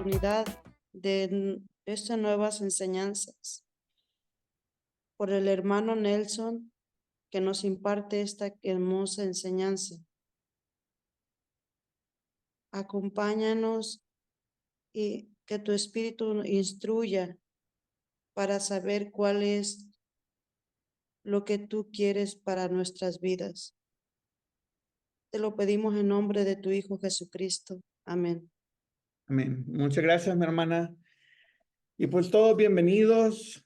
oportunidad de estas nuevas enseñanzas, por el hermano Nelson que nos imparte esta hermosa enseñanza. Acompáñanos y que tu espíritu instruya para saber cuál es lo que tú quieres para nuestras vidas. Te lo pedimos en nombre de tu Hijo Jesucristo. Amén. Amén. Muchas gracias, mi hermana. Y pues todos bienvenidos.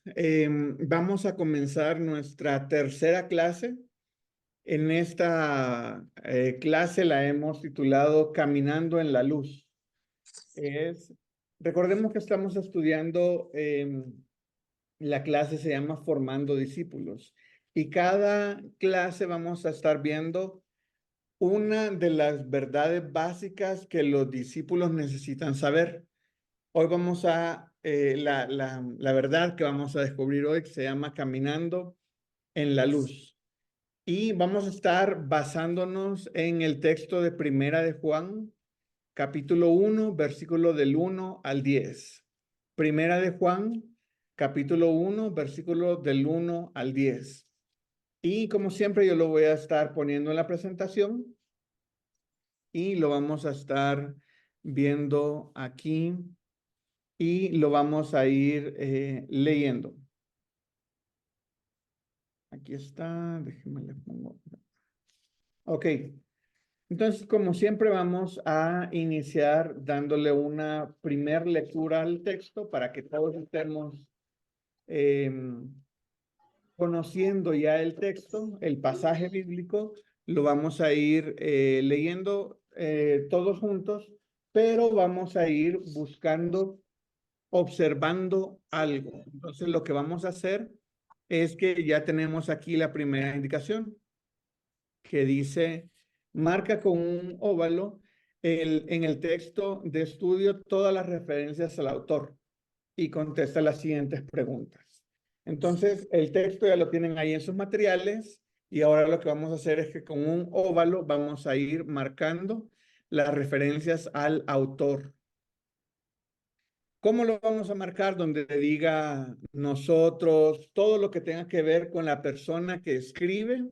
Vamos a comenzar nuestra tercera clase. En esta clase la hemos titulado Caminando en la Luz. Recordemos que estamos estudiando, la clase se llama Formando Discípulos. Y cada clase vamos a estar viendo una de las verdades básicas que los discípulos necesitan saber. Hoy vamos a, la verdad que vamos a descubrir hoy se llama Caminando en la Luz. Y vamos a estar basándonos en el texto de Primera de Juan, capítulo 1, versículo del 1 al 10. Primera de Juan, capítulo 1, versículo del 1 al 10. Y como siempre yo lo voy a estar poniendo en la presentación y lo vamos a estar viendo aquí y lo vamos a ir leyendo. Aquí está, déjenme le pongo. Ok, entonces como siempre vamos a iniciar dándole una primer lectura al texto para que todos estemos conociendo ya el texto, el pasaje bíblico, lo vamos a ir leyendo todos juntos, pero vamos a ir buscando, observando algo. Entonces lo que vamos a hacer es que ya tenemos aquí la primera indicación que dice, marca con un óvalo en el texto de estudio todas las referencias al autor y contesta las siguientes preguntas. Entonces, el texto ya lo tienen ahí en sus materiales y ahora lo que vamos a hacer es que con un óvalo vamos a ir marcando las referencias al autor. ¿Cómo lo vamos a marcar? Donde diga nosotros, todo lo que tenga que ver con la persona que escribe,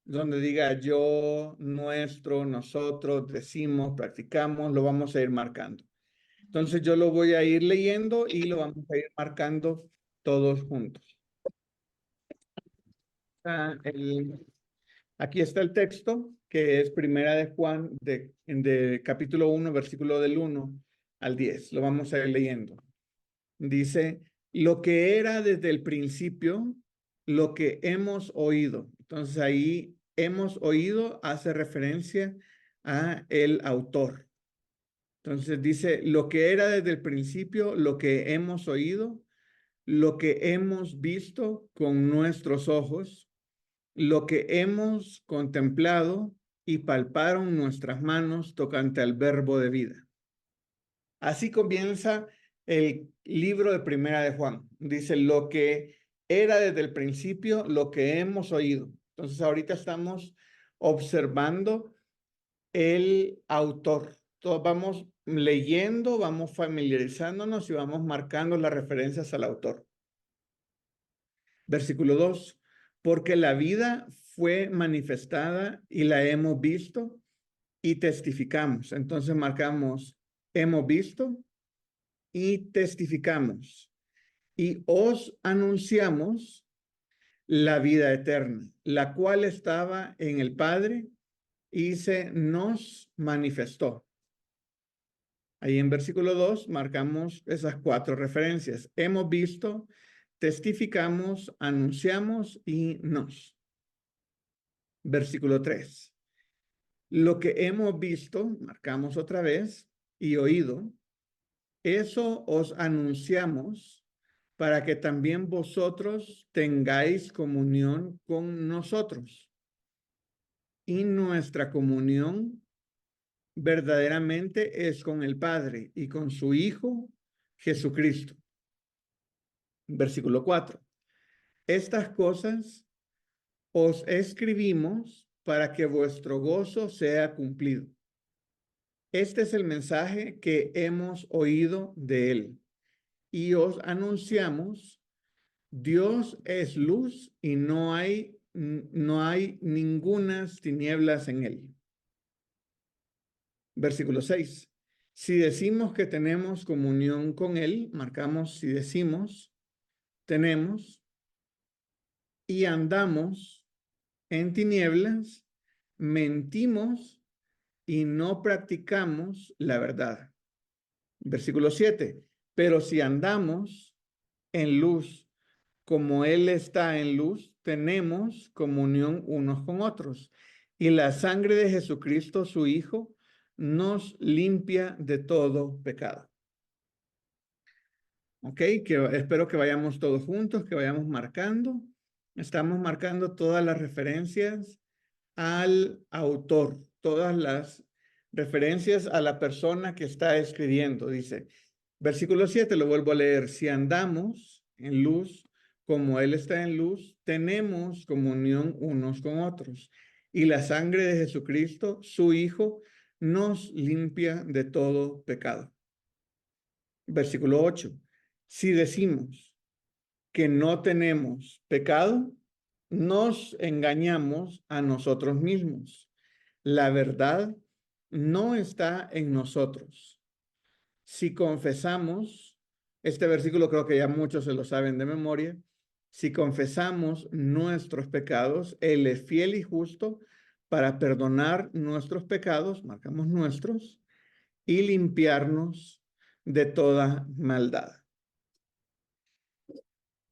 donde diga yo, nuestro, nosotros, decimos, practicamos, lo vamos a ir marcando. Entonces yo lo voy a ir leyendo y lo vamos a ir marcando todos juntos. Aquí está el texto, que es Primera de Juan, de capítulo 1, versículo del 1 al 10. Lo vamos a ir leyendo. Dice, lo que era desde el principio, lo que hemos oído. Entonces ahí hemos oído hace referencia a el autor. Entonces dice, lo que era desde el principio, lo que hemos oído, lo que hemos visto con nuestros ojos, lo que hemos contemplado y palparon nuestras manos tocante al verbo de vida. Así comienza el libro de Primera de Juan. Dice, lo que era desde el principio, lo que hemos oído. Entonces ahorita estamos observando el autor. Todos vamos leyendo, vamos familiarizándonos y vamos marcando las referencias al autor. Versículo 2. Porque la vida fue manifestada y la hemos visto y testificamos. Entonces marcamos, hemos visto y testificamos. Y os anunciamos la vida eterna, la cual estaba en el Padre y se nos manifestó. Ahí en versículo 2 marcamos esas 4 referencias. Hemos visto, testificamos, anunciamos y nos. Versículo 3. Lo que hemos visto, marcamos otra vez, y oído, eso os anunciamos para que también vosotros tengáis comunión con nosotros. Y nuestra comunión verdaderamente es con el Padre y con su Hijo Jesucristo. Versículo 4. Estas cosas os escribimos para que vuestro gozo sea cumplido. Este es el mensaje que hemos oído de él y os anunciamos: Dios es luz y no hay ningunas tinieblas en él. Versículo 6. Si decimos que tenemos comunión con él, marcamos si decimos, tenemos, y andamos en tinieblas, mentimos y no practicamos la verdad. Versículo 7. Pero si andamos en luz, como Él está en luz, tenemos comunión unos con otros. Y la sangre de Jesucristo, su Hijo, nos limpia de todo pecado. Ok, espero que vayamos todos juntos, que vayamos marcando. Estamos marcando todas las referencias al autor, todas las referencias a la persona que está escribiendo. Dice, versículo 7, lo vuelvo a leer: si andamos en luz, como Él está en luz, tenemos comunión unos con otros. Y la sangre de Jesucristo, su Hijo, nos limpia de todo pecado. Versículo 8, si decimos que no tenemos pecado, nos engañamos a nosotros mismos. La verdad no está en nosotros. Si confesamos, este versículo creo que ya muchos se lo saben de memoria, si confesamos nuestros pecados, Él es fiel y justo para perdonar nuestros pecados, marcamos nuestros, y limpiarnos de toda maldad.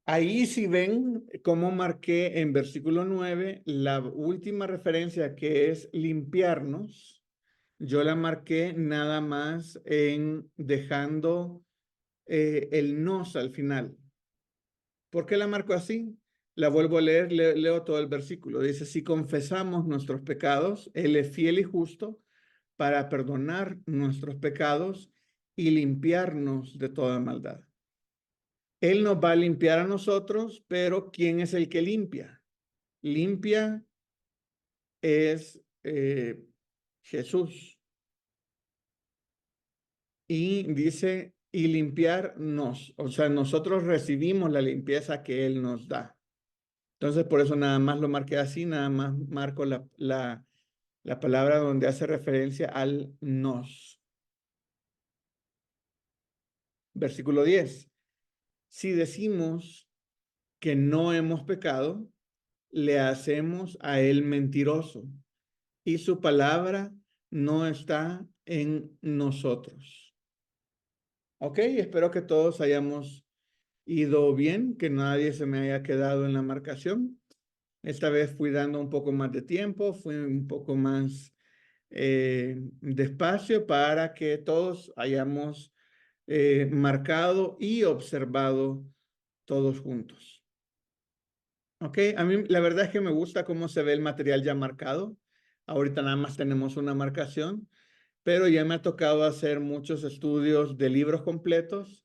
Ahí si ven cómo marqué en versículo 9 la última referencia, que es limpiarnos. Yo la marqué nada más en dejando el nos al final. ¿Por qué la marco así? La vuelvo a leer, leo todo el versículo. Dice, si confesamos nuestros pecados, Él es fiel y justo para perdonar nuestros pecados y limpiarnos de toda maldad. Él nos va a limpiar a nosotros, pero ¿quién es el que limpia? Limpia es Jesús. Y dice, y limpiarnos, o sea, nosotros recibimos la limpieza que Él nos da. Entonces, por eso nada más lo marqué así, nada más marco la palabra donde hace referencia al nos. Versículo 10. Si decimos que no hemos pecado, le hacemos a Él mentiroso y su palabra no está en nosotros. Ok, espero que todos hayamos ido bien, que nadie se me haya quedado en la marcación. Esta vez fui dando un poco más de tiempo, fui un poco más despacio para que todos hayamos marcado y observado todos juntos. Ok, a mí la verdad es que me gusta cómo se ve el material ya marcado. Ahorita nada más tenemos una marcación, pero ya me ha tocado hacer muchos estudios de libros completos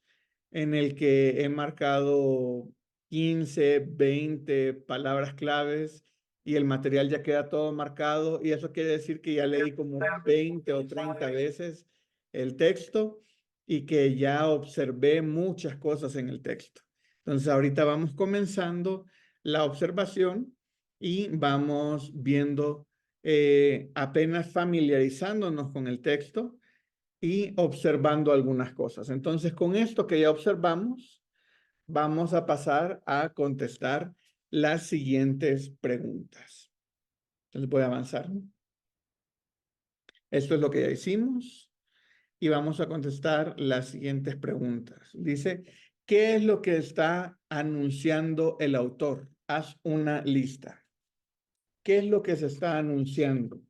en el que he marcado 15, 20 palabras claves y el material ya queda todo marcado, y eso quiere decir que ya leí como 20 o 30 veces el texto y que ya observé muchas cosas en el texto. Entonces ahorita vamos comenzando la observación y vamos viendo, apenas familiarizándonos con el texto y observando algunas cosas. Entonces, con esto que ya observamos, vamos a pasar a contestar las siguientes preguntas. Entonces, voy a avanzar. Esto es lo que ya hicimos y vamos a contestar las siguientes preguntas. Dice, ¿qué es lo que está anunciando el autor? Haz una lista. ¿Qué es lo que se está anunciando?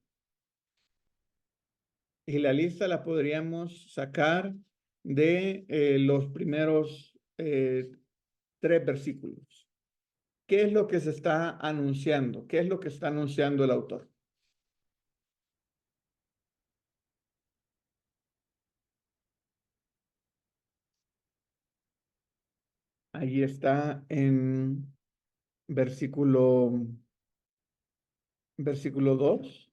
Y la lista la podríamos sacar de los primeros 3 versículos. ¿Qué es lo que se está anunciando? ¿Qué es lo que está anunciando el autor? Ahí está en versículo 2.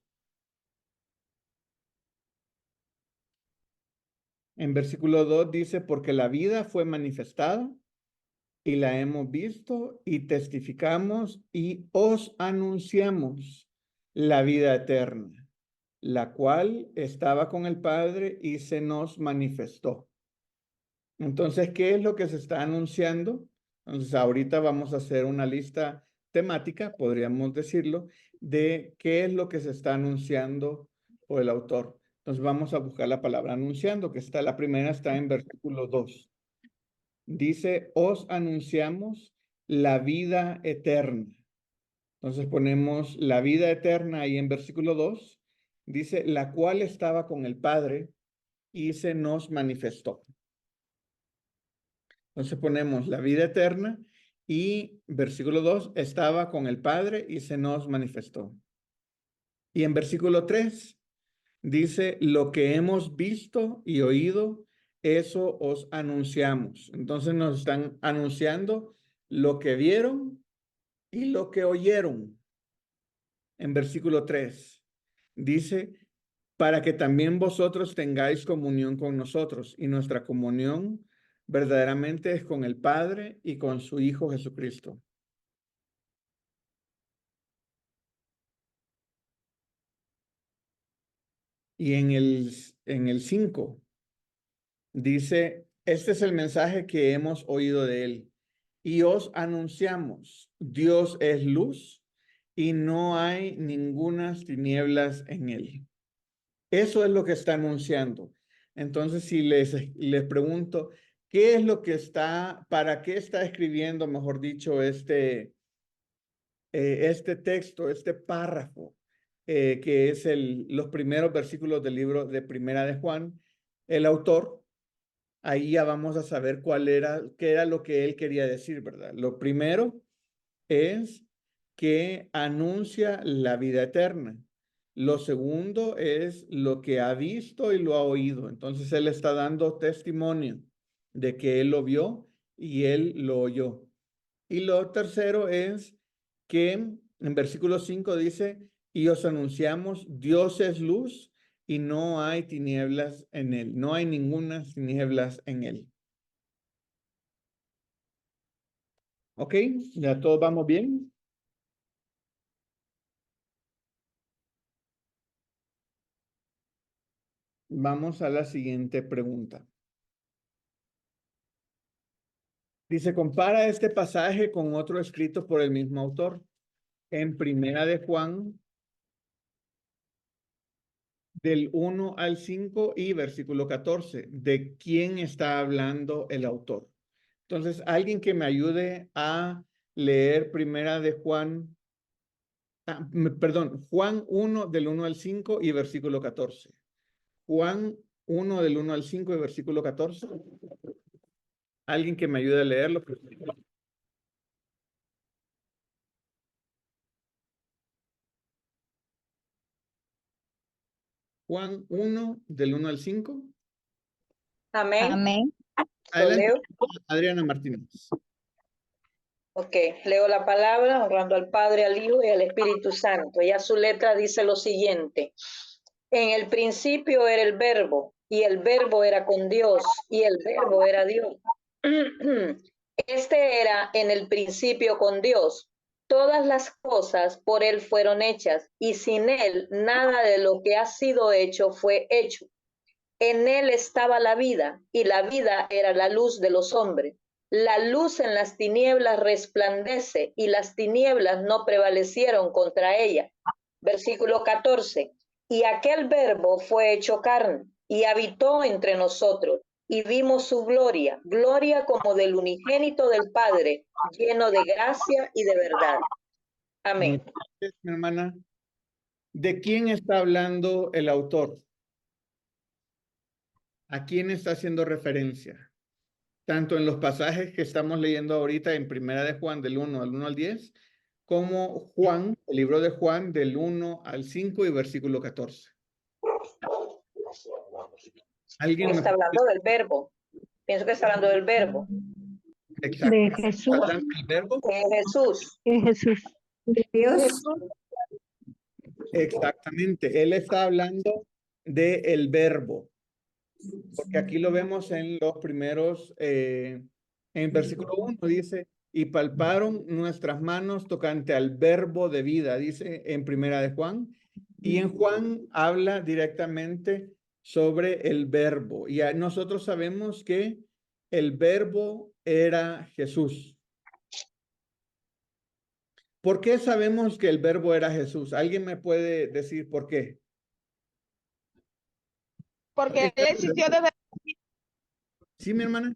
En versículo 2 dice, porque la vida fue manifestada y la hemos visto y testificamos y os anunciamos la vida eterna, la cual estaba con el Padre y se nos manifestó. Entonces, ¿qué es lo que se está anunciando? Entonces, ahorita vamos a hacer una lista temática, podríamos decirlo, de qué es lo que se está anunciando por el autor. Entonces, vamos a buscar la palabra anunciando, que está, la primera está en versículo 2. Dice, os anunciamos la vida eterna. Entonces ponemos la vida eterna ahí en versículo 2. Dice, la cual estaba con el Padre y se nos manifestó. Entonces ponemos la vida eterna y versículo 2, estaba con el Padre y se nos manifestó. Y en versículo 3 dice, lo que hemos visto y oído, eso os anunciamos. Entonces nos están anunciando lo que vieron y lo que oyeron. En versículo 3 dice, para que también vosotros tengáis comunión con nosotros, y nuestra comunión verdaderamente es con el Padre y con su Hijo Jesucristo. Y en el 5 dice, este es el mensaje que hemos oído de él y os anunciamos, Dios es luz y no hay ningunas tinieblas en él. Eso es lo que está anunciando. Entonces, si les pregunto, ¿qué es lo que está, para qué está escribiendo, mejor dicho, este texto, este párrafo, que es los primeros versículos del libro de Primera de Juan? El autor, ahí ya vamos a saber qué era lo que él quería decir, ¿verdad? Lo primero es que anuncia la vida eterna. Lo segundo es lo que ha visto y lo ha oído. Entonces él está dando testimonio de que él lo vio y él lo oyó. Y lo tercero es que en versículo 5 dice, y os anunciamos, Dios es luz y no hay tinieblas en él. No hay ninguna tinieblas en él. ¿Ok? ¿Ya todos vamos bien? Vamos a la siguiente pregunta. Dice, compara este pasaje con otro escrito por el mismo autor. En Primera de Juan, del 1 al 5 y versículo 14. ¿De quién está hablando el autor? Entonces, alguien que me ayude a leer Primera de Juan, perdón, Juan 1 del 1 al 5 y versículo 14. Juan 1 del 1 al 5 y versículo 14. Alguien que me ayude a leerlo. Juan 1 del 1 al 5. Amén. Amén. Lo Adelante, leo. Adriana Martínez. Ok, leo la palabra honrando al Padre, al Hijo y al Espíritu Santo. Ya su letra dice lo siguiente. En el principio era el verbo, y el verbo era con Dios, y el verbo era Dios. Este era en el principio con Dios. Todas las cosas por él fueron hechas, y sin él nada de lo que ha sido hecho fue hecho. En él estaba la vida, y la vida era la luz de los hombres. La luz en las tinieblas resplandece, y las tinieblas no prevalecieron contra ella. Versículo 14. Y aquel verbo fue hecho carne, y habitó entre nosotros, y vimos su gloria, gloria como del unigénito del Padre, lleno de gracia y de verdad. Amén. Gracias, mi hermana. ¿De quién está hablando el autor? ¿A quién está haciendo referencia? Tanto en los pasajes que estamos leyendo ahorita en Primera de Juan del 1 al 10, como Juan, el libro de Juan del 1 al 5 y versículo 14. ¿Alguien Está hablando del verbo. Pienso que está hablando del verbo. Exacto. De Jesús. ¿Hablando del verbo? De Jesús. De Jesús. De Dios. Exactamente. Él está hablando del verbo. porque aquí lo vemos en los primeros, en versículo 1 dice, y palparon nuestras manos tocante al verbo de vida, dice en primera de Juan, y en Juan habla directamente sobre el verbo, y nosotros sabemos que el verbo era Jesús. ¿Por qué sabemos que el verbo era Jesús? ¿Alguien me puede decir por qué? Porque él existió desde, ¿Sí, mi hermana?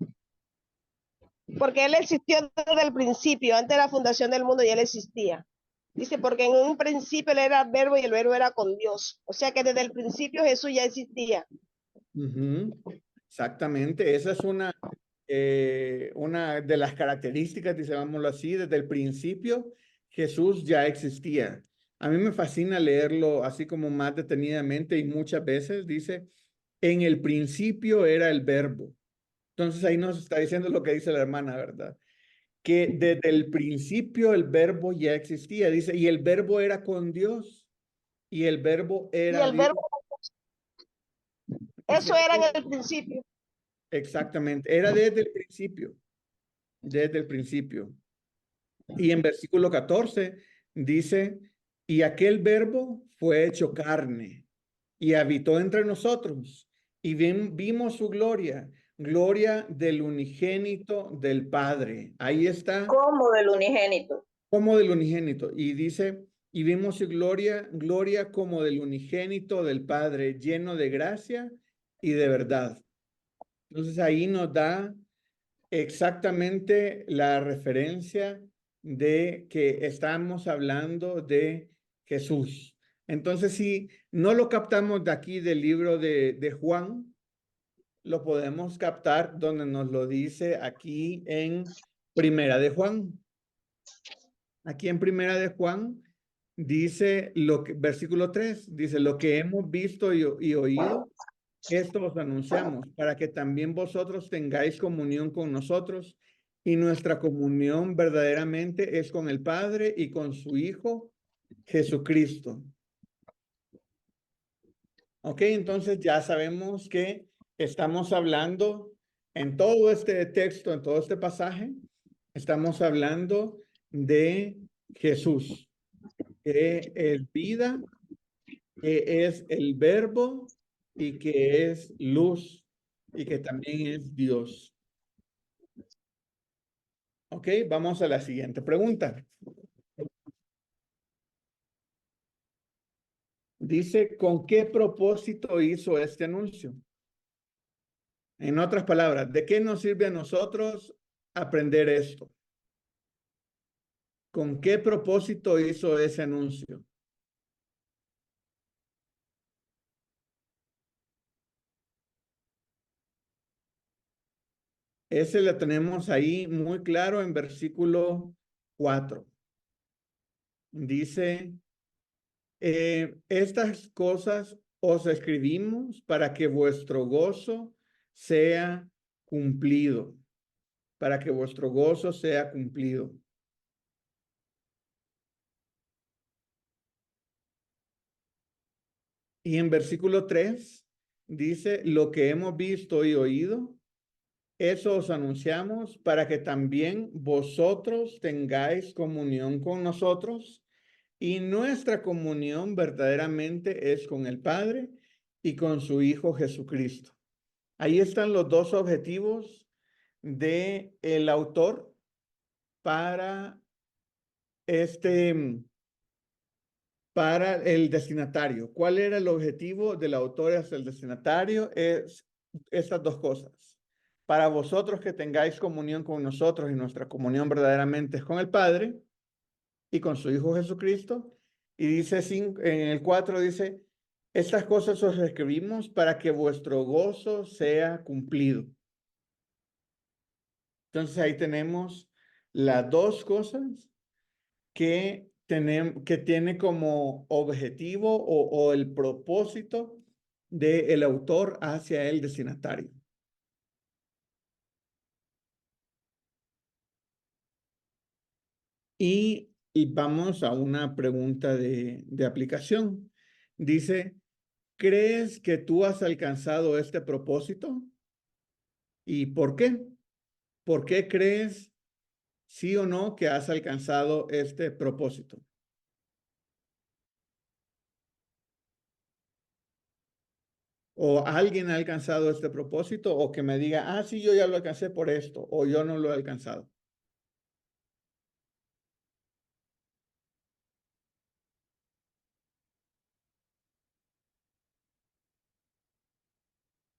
porque él existió desde el principio, antes de la fundación del mundo, y él existía. Dice, porque en un principio él era el verbo y el verbo era con Dios. O sea que desde el principio Jesús ya existía. Exactamente, esa es una de las características, digámoslo así, desde el principio Jesús ya existía. A mí me fascina leerlo así como más detenidamente y muchas veces dice, en el principio era el verbo. Entonces ahí nos está diciendo lo que dice la hermana, ¿verdad? Que desde el principio el verbo ya existía, dice, y el verbo era con Dios, y el verbo Y era el Dios. verbo, eso Dice, era en el principio. exactamente, era desde el principio, desde el principio. Y en versículo 14 dice, y aquel verbo fue hecho carne y habitó entre nosotros y vimos su gloria, gloria del unigénito del Padre. Ahí está. Como del unigénito. Como del unigénito. Y dice, y vimos su gloria, gloria como del unigénito del Padre, lleno de gracia y de verdad. Entonces ahí nos da exactamente la referencia de que estamos hablando de Jesús. Entonces, si no lo captamos de aquí del libro de Juan, lo podemos captar donde nos lo dice aquí en Primera de Juan. Aquí en Primera de Juan dice versículo 3, dice, lo que hemos visto y oído, esto os anunciamos, para que también vosotros tengáis comunión con nosotros, y nuestra comunión verdaderamente es con el Padre y con su Hijo Jesucristo. Ok, entonces ya sabemos que estamos hablando en todo este texto, en todo este pasaje, estamos hablando de Jesús, que es vida, que es el verbo y que es luz y que también es Dios. Ok, vamos a la siguiente pregunta. Dice, ¿con qué propósito hizo este anuncio? En otras palabras, ¿de qué nos sirve a nosotros aprender esto? ¿Con qué propósito hizo ese anuncio? Ese lo tenemos ahí muy claro en versículo 4. Dice, estas cosas os escribimos para que vuestro gozo sea cumplido, para que vuestro gozo sea cumplido. Y en versículo 3 dice, lo que hemos visto y oído, eso os anunciamos para que también vosotros tengáis comunión con nosotros, y nuestra comunión verdaderamente es con el Padre y con su Hijo Jesucristo. Ahí están los dos objetivos de el autor para para el destinatario. ¿Cuál era el objetivo del autor hacia el destinatario? Es estas dos cosas. Para vosotros que tengáis comunión con nosotros, y nuestra comunión verdaderamente es con el Padre y con su Hijo Jesucristo. Y dice en el 4 dice, estas cosas os escribimos para que vuestro gozo sea cumplido. Entonces ahí tenemos las dos cosas que tiene como objetivo o el propósito del autor hacia el destinatario. Y vamos a una pregunta de aplicación. Dice, ¿crees que tú has alcanzado este propósito? ¿Y por qué? ¿Por qué crees, sí o no, que has alcanzado este propósito? ¿O alguien ha alcanzado este propósito? O que me diga, ah, sí, yo ya lo alcancé por esto, o yo no lo he alcanzado.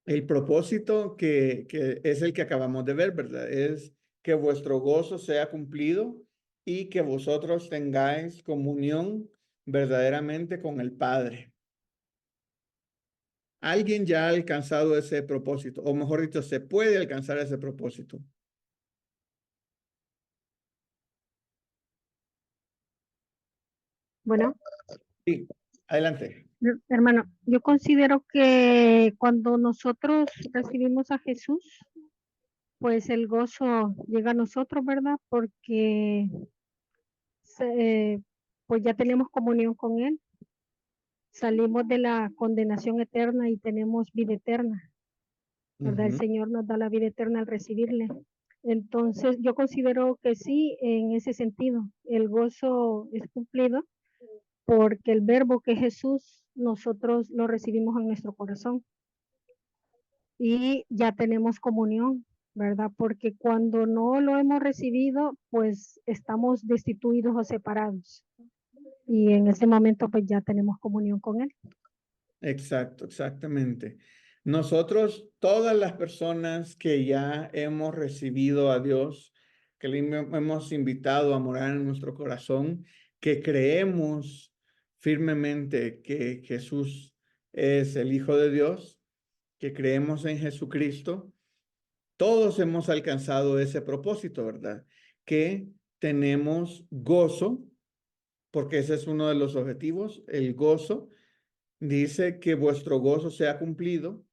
El propósito que es el que acabamos de ver, ¿verdad? Es que vuestro gozo sea cumplido y que vosotros tengáis comunión verdaderamente con el Padre. ¿Alguien ya ha alcanzado ese propósito? O mejor dicho, se puede alcanzar ese propósito. Bueno, Sí, adelante. hermano, yo considero que cuando nosotros recibimos a Jesús, pues el gozo llega a nosotros, ¿verdad? Porque pues ya tenemos comunión con Él, salimos de la condenación eterna y tenemos vida eterna, ¿verdad? El Señor nos da la vida eterna al recibirle. Entonces, yo considero que sí, en ese sentido, el gozo es cumplido porque el verbo que es Jesús, nosotros lo recibimos en nuestro corazón y ya tenemos comunión, ¿verdad? Porque cuando no lo hemos recibido, pues estamos destituidos o separados. Y en ese momento, pues ya tenemos comunión con Él. Exacto, exactamente. Nosotros, todas las personas que ya hemos recibido a Dios, que le hemos invitado a morar en nuestro corazón, que creemos firmemente que Jesús es el Hijo de Dios, que creemos en Jesucristo, todos hemos alcanzado ese propósito, ¿verdad? Que tenemos gozo, porque ese es uno de los objetivos, el gozo. Dice que vuestro gozo sea cumplido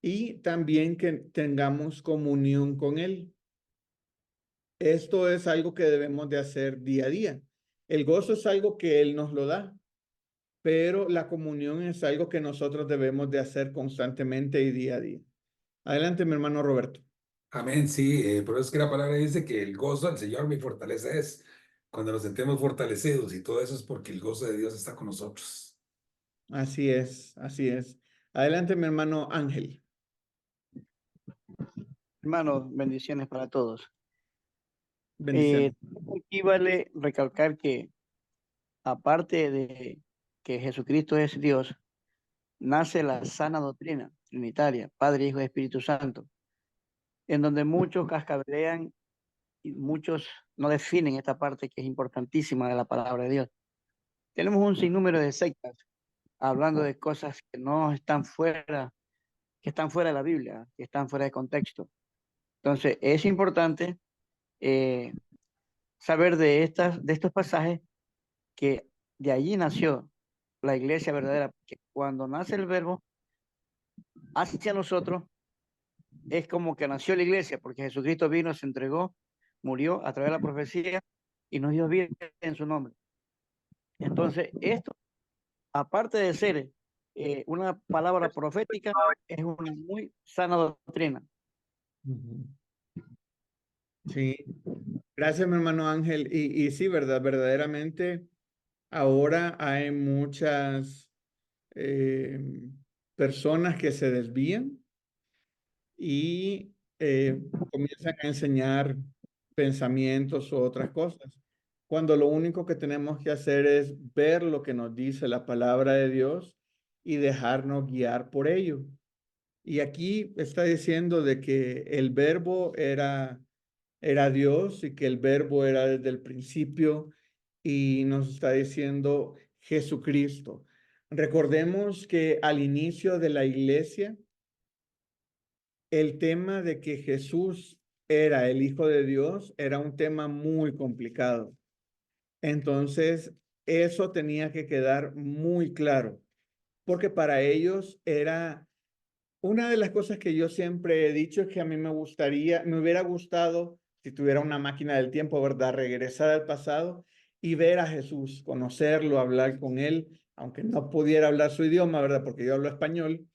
y también que tengamos comunión con Él. Esto es algo que debemos de hacer día a día. El gozo es algo que Él nos lo da, pero la comunión es algo que nosotros debemos de hacer constantemente y día a día. Adelante, mi hermano Roberto. Amén, sí, por eso es que la palabra dice que el gozo del Señor mi fortaleza es. Cuando nos sentemos fortalecidos y todo eso es porque el gozo de Dios está con nosotros. Así es, así es. Adelante, mi hermano Ángel. Hermanos, bendiciones para todos. Bendiciones. Aquí vale recalcar que aparte de que Jesucristo es Dios, nace la sana doctrina trinitaria, Padre, Hijo y Espíritu Santo, en donde muchos cascabelean y muchos no definen esta parte que es importantísima de la palabra de Dios. Tenemos un sinnúmero de sectas hablando de cosas que no están fuera, que están fuera de la Biblia, que están fuera de contexto. Entonces, es importante saber de estos pasajes que de allí nació la iglesia verdadera, que cuando nace el verbo hacia nosotros es como que nació la iglesia, porque Jesucristo vino, se entregó, murió a través de la profecía y nos dio vida en su nombre. Entonces, esto, aparte de ser una palabra profética, es una muy sana doctrina. Sí, gracias, mi hermano Ángel. Y sí, verdad, verdaderamente ahora hay muchas personas que se desvían y comienzan a enseñar pensamientos o otras cosas, cuando lo único que tenemos que hacer es ver lo que nos dice la palabra de Dios y dejarnos guiar por ello. Y aquí está diciendo de que el verbo era Dios y que el verbo era desde el principio y nos está diciendo Jesucristo. Recordemos que al inicio de la iglesia, el tema de que Jesús era el Hijo de Dios era un tema muy complicado. Entonces, eso tenía que quedar muy claro, porque para ellos era una de las cosas que yo siempre he dicho es que a mí me hubiera gustado, si tuviera una máquina del tiempo, ¿verdad? Regresar al pasado y ver a Jesús, conocerlo, hablar con él, aunque no pudiera hablar su idioma, ¿verdad? Porque yo hablo español,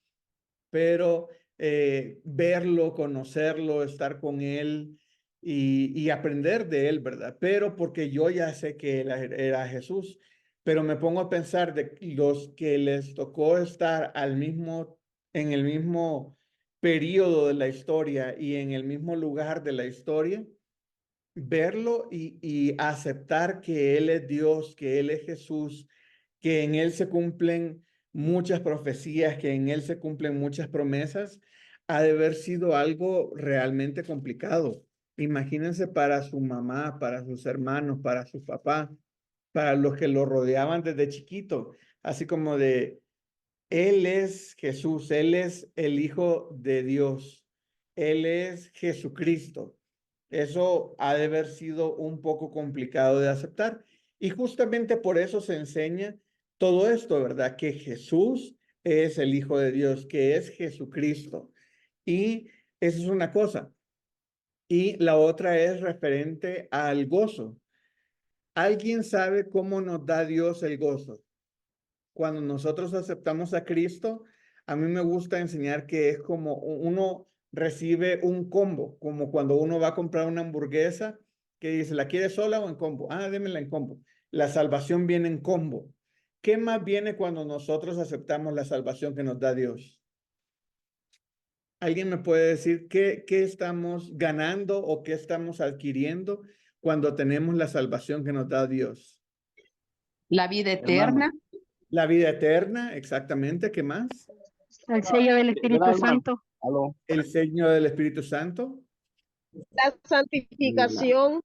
pero verlo, conocerlo, estar con él y aprender de él, ¿verdad? Pero porque yo ya sé que él era Jesús, pero me pongo a pensar de los que les tocó estar en el mismo periodo de la historia y en el mismo lugar de la historia, verlo y aceptar que Él es Dios, que Él es Jesús, que en Él se cumplen muchas profecías, que en Él se cumplen muchas promesas, ha de haber sido algo realmente complicado. Imagínense para su mamá, para sus hermanos, para su papá, para los que lo rodeaban desde chiquito, así como de, Él es Jesús, Él es el Hijo de Dios, Él es Jesucristo. Eso ha de haber sido un poco complicado de aceptar. Y justamente por eso se enseña todo esto, ¿verdad? Que Jesús es el Hijo de Dios, que es Jesucristo. Y esa es una cosa. Y la otra es referente al gozo. ¿Alguien sabe cómo nos da Dios el gozo? Cuando nosotros aceptamos a Cristo, a mí me gusta enseñar que es como uno recibe un combo, como cuando uno va a comprar una hamburguesa que dice, ¿la quiere sola o en combo? Ah, démela en combo. La salvación viene en combo. ¿Qué más viene cuando nosotros aceptamos la salvación que nos da Dios? ¿Alguien me puede decir qué estamos ganando o qué estamos adquiriendo cuando tenemos la salvación que nos da Dios? La vida Hermano, eterna, La vida eterna, exactamente. ¿Qué más? El sello del Espíritu hermano, Santo. aló. El Señor del Espíritu Santo, La santificación,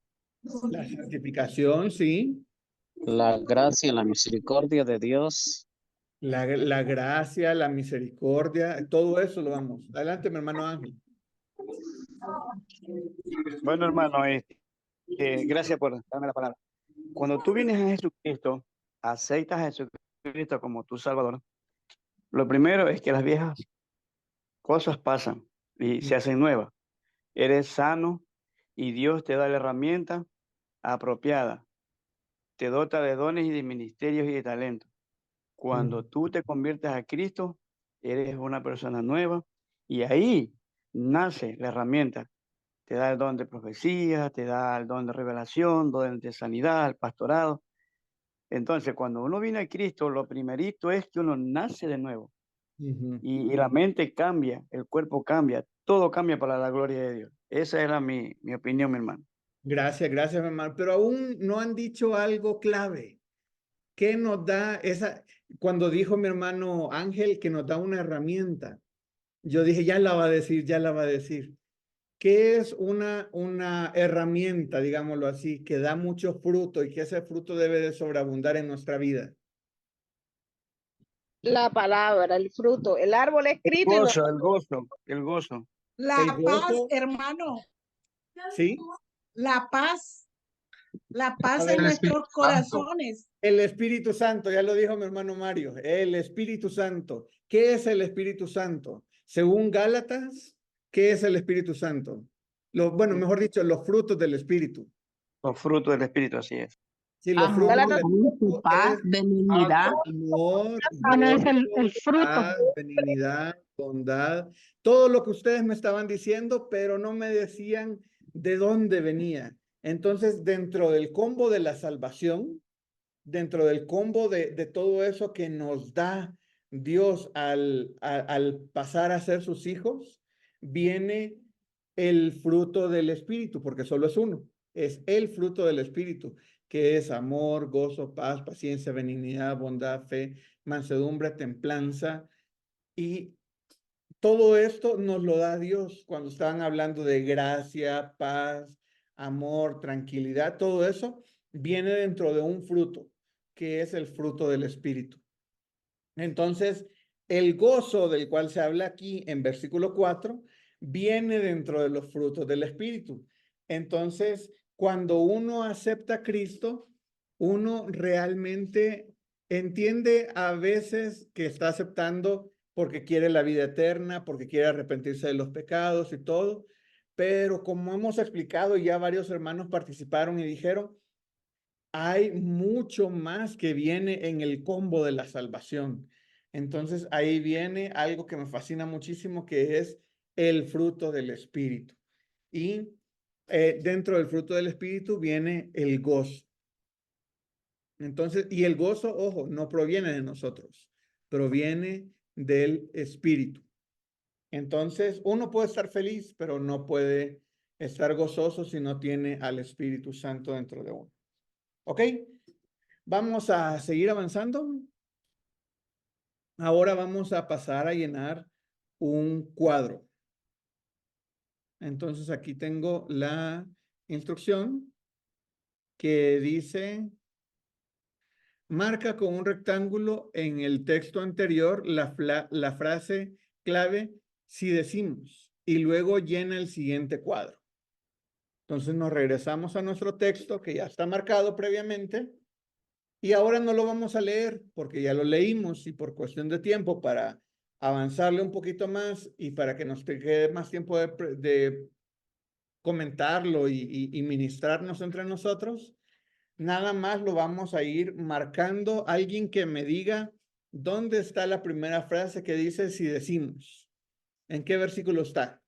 la santificación, sí, La gracia y la misericordia de Dios. la gracia, la misericordia, todo eso lo vamos. Adelante, mi hermano Ángel. Bueno, hermano, gracias por darme la palabra. Cuando tú vienes a Jesucristo, aceptas a Jesucristo como tu Salvador, lo primero es que las viejas cosas pasan y se hacen nuevas. Eres sano y Dios te da la herramienta apropiada. Te dota de dones y de ministerios y de talentos. Cuando tú te conviertes a Cristo, eres una persona nueva y ahí nace la herramienta. Te da el don de profecía, te da el don de revelación, don de sanidad, el pastorado. Entonces, cuando uno viene a Cristo, lo primerito es que uno nace de nuevo y la mente cambia, el cuerpo cambia, todo cambia para la gloria de Dios. Esa era mi opinión, mi hermano. Gracias, gracias, mi hermano. Pero aún no han dicho algo clave. ¿Qué nos da esa? Cuando dijo mi hermano Ángel que nos da una herramienta, yo dije, ya la va a decir, ya la va a decir. ¿Qué es una herramienta, digámoslo así, que da mucho fruto y que ese fruto debe de sobreabundar en nuestra vida? la palabra, el fruto, el árbol escrito y no El gozo, el gozo. La El paz, gozo, hermano, ¿sí? la paz A en ver, nuestros corazones. el Espíritu Santo, ya lo dijo mi hermano Mario, el Espíritu Santo. ¿Qué es el Espíritu Santo? Según Gálatas, ¿qué es el Espíritu Santo? Bueno, mejor dicho, los frutos del Espíritu. Los frutos del Espíritu, así es. Sí, los frutos Gálatas del Espíritu paz, es benignidad. amor, Bueno, es el gozo, fruto. paz, benignidad, bondad, todo lo que ustedes me estaban diciendo, pero no me decían de dónde venía. Entonces, dentro del combo de la salvación, dentro del combo de todo eso que nos da Dios al pasar a ser sus hijos, viene el fruto del Espíritu, porque solo es uno, es el fruto del Espíritu, que es amor, gozo, paz, paciencia, benignidad, bondad, fe, mansedumbre, templanza. Y todo esto nos lo da Dios cuando estaban hablando de gracia, paz, amor, tranquilidad, todo eso viene dentro de un fruto, que es el fruto del Espíritu. Entonces, el gozo del cual se habla aquí en versículo 4 viene dentro de los frutos del Espíritu. Entonces, cuando uno acepta a Cristo, uno realmente entiende a veces que está aceptando porque quiere la vida eterna, porque quiere arrepentirse de los pecados y todo, pero como hemos explicado, ya varios hermanos participaron y dijeron, hay mucho más que viene en el combo de la salvación. Entonces ahí viene algo que me fascina muchísimo, que es el fruto del Espíritu. Y dentro del fruto del Espíritu viene el gozo. Entonces, y el gozo, ojo, no proviene de nosotros, proviene del Espíritu. Entonces, uno puede estar feliz, pero no puede estar gozoso si no tiene al Espíritu Santo dentro de uno. ¿Ok? Vamos a seguir avanzando. Ahora vamos a pasar a llenar un cuadro. Entonces, aquí tengo la instrucción que dice: marca con un rectángulo en el texto anterior la frase clave "si decimos" y luego llena el siguiente cuadro. Entonces nos regresamos a nuestro texto que ya está marcado previamente y ahora no lo vamos a leer porque ya lo leímos, y por cuestión de tiempo, para avanzarle un poquito más y para que nos quede más tiempo de comentarlo y ministrarnos entre nosotros, nada más lo vamos a ir marcando. Alguien que me diga dónde está la primera frase que dice "si decimos". ¿En qué versículo está?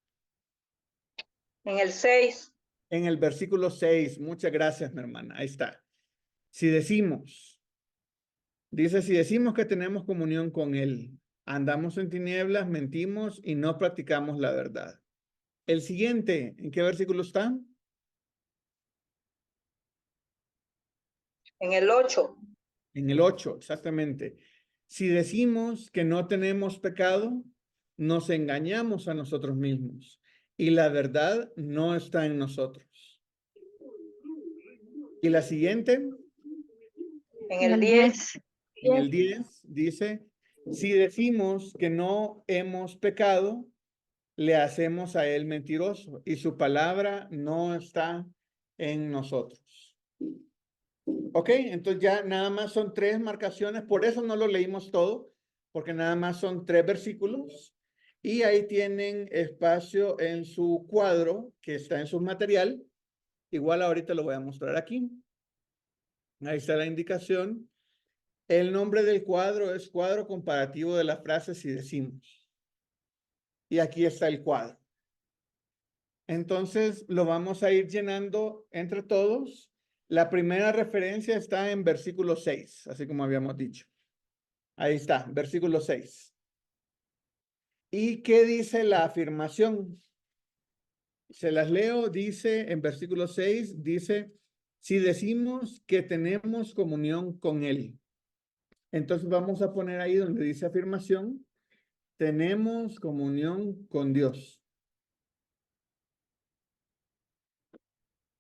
En el 6. En el versículo 6. Muchas gracias, mi hermana. Ahí está. Si decimos. Dice: si decimos que tenemos comunión con Él, andamos en tinieblas, mentimos y no practicamos la verdad. El siguiente, ¿en qué versículo está? En el 8. En el 8, exactamente. Si decimos que no tenemos pecado, nos engañamos a nosotros mismos y la verdad no está en nosotros. Y la siguiente, En el 10. en el 10, dice: si decimos que no hemos pecado, le hacemos a él mentiroso y su palabra no está en nosotros. Ok, entonces ya nada más son 3 marcaciones, por eso no lo leímos todo, porque nada más son 3 versículos y ahí tienen espacio en su cuadro que está en su material. Igual ahorita lo voy a mostrar aquí. Ahí está la indicación. El nombre del cuadro es cuadro comparativo de la frase "si decimos". Y aquí está el cuadro. Entonces lo vamos a ir llenando entre todos. La primera referencia está en versículo 6, así como habíamos dicho. Ahí está, versículo 6. ¿Y qué dice la afirmación? Se las leo. Dice en versículo 6, dice: si decimos que tenemos comunión con Él. Entonces vamos a poner ahí donde dice afirmación: tenemos comunión con Dios.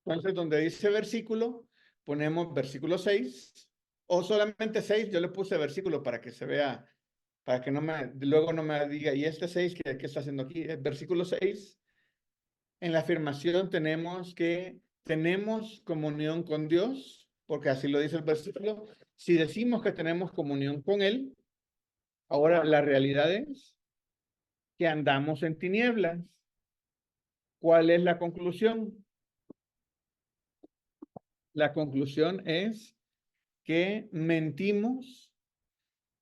Entonces, donde dice versículo, ponemos versículo 6, o solamente 6. Yo le puse versículo para que se vea, para que luego no me diga, ¿y este 6 qué está haciendo aquí? Versículo 6, en la afirmación tenemos que tenemos comunión con Dios, porque así lo dice el versículo. Si decimos que tenemos comunión con Él, ahora la realidad es que andamos en tinieblas. ¿Cuál es la conclusión? La conclusión es que mentimos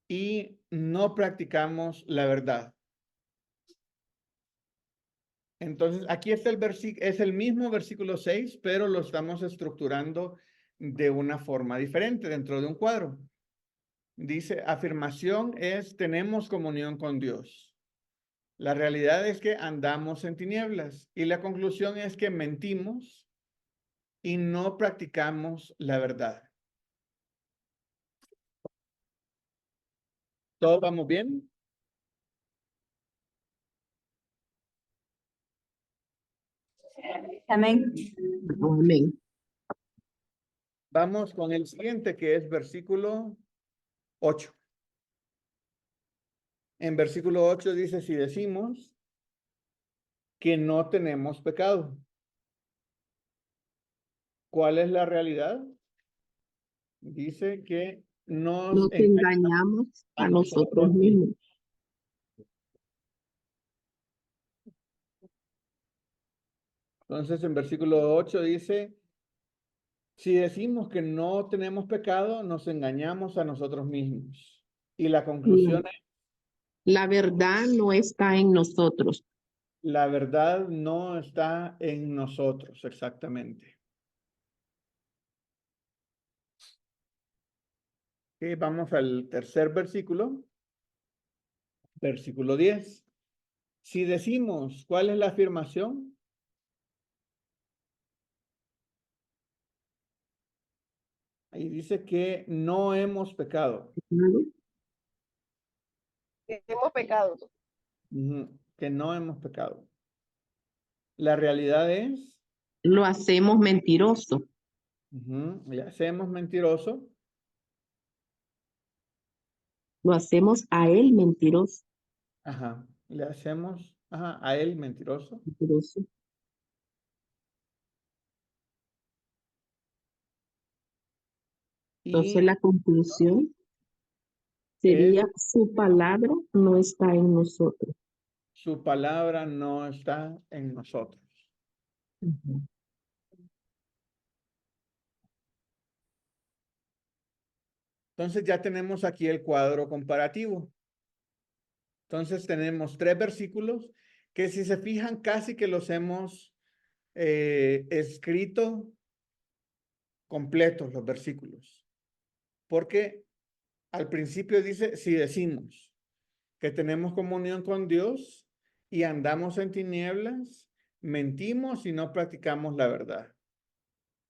y no practicamos la verdad. Entonces, aquí está es el mismo versículo 6, pero lo estamos estructurando de una forma diferente dentro de un cuadro. Dice, afirmación es: tenemos comunión con Dios. La realidad es que andamos en tinieblas y la conclusión es que mentimos y no practicamos la verdad. ¿Todos vamos bien? Amén. Amén. Vamos con el siguiente, que es versículo 8. En versículo 8 dice: si decimos que no tenemos pecado. ¿Cuál es la realidad? Dice que nos Nos engañamos a nosotros mismos. Entonces, en versículo 8 dice: Si decimos que no tenemos pecado, nos engañamos a nosotros mismos. Y la conclusión es, La verdad no está en nosotros. la verdad no está en nosotros, exactamente. Ok, vamos al tercer versículo. Versículo 10. Si decimos, ¿cuál es la afirmación? Ahí dice que no hemos pecado. Hemos pecado. Que no hemos pecado. La realidad es, Lo hacemos mentiroso. le hacemos mentiroso. Lo hacemos a él mentiroso. Ajá, le hacemos a él mentiroso. Mentiroso. Entonces Y la conclusión sería su palabra no está en nosotros. su palabra no está en nosotros. Entonces ya tenemos aquí el cuadro comparativo. Entonces tenemos 3 versículos que si se fijan casi que los hemos escrito completos los versículos. Porque al principio dice, si decimos que tenemos comunión con Dios y andamos en tinieblas, mentimos y no practicamos la verdad.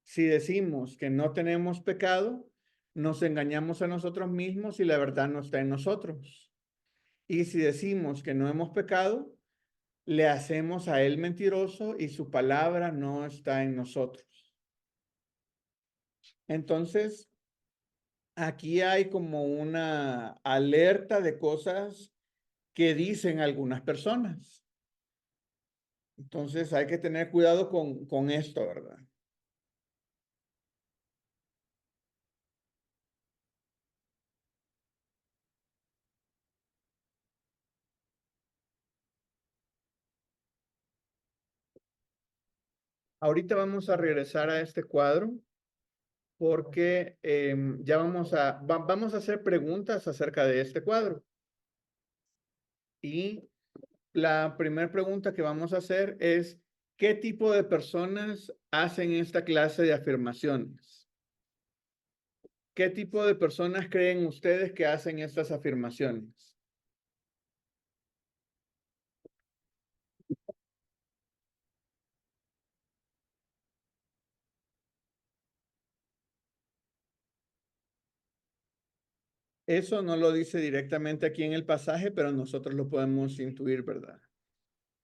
Si decimos que no tenemos pecado, nos engañamos a nosotros mismos y la verdad no está en nosotros. Y si decimos que no hemos pecado, le hacemos a él mentiroso y su palabra no está en nosotros. Entonces, aquí hay como una alerta de cosas que dicen algunas personas. Entonces, hay que tener cuidado con esto, ¿verdad? Ahorita vamos a regresar a este cuadro porque ya vamos a hacer preguntas acerca de este cuadro. Y la primera pregunta que vamos a hacer es, ¿qué tipo de personas hacen esta clase de afirmaciones? ¿Qué tipo de personas creen ustedes que hacen estas afirmaciones? Eso no lo dice directamente aquí en el pasaje, pero nosotros lo podemos intuir, ¿verdad?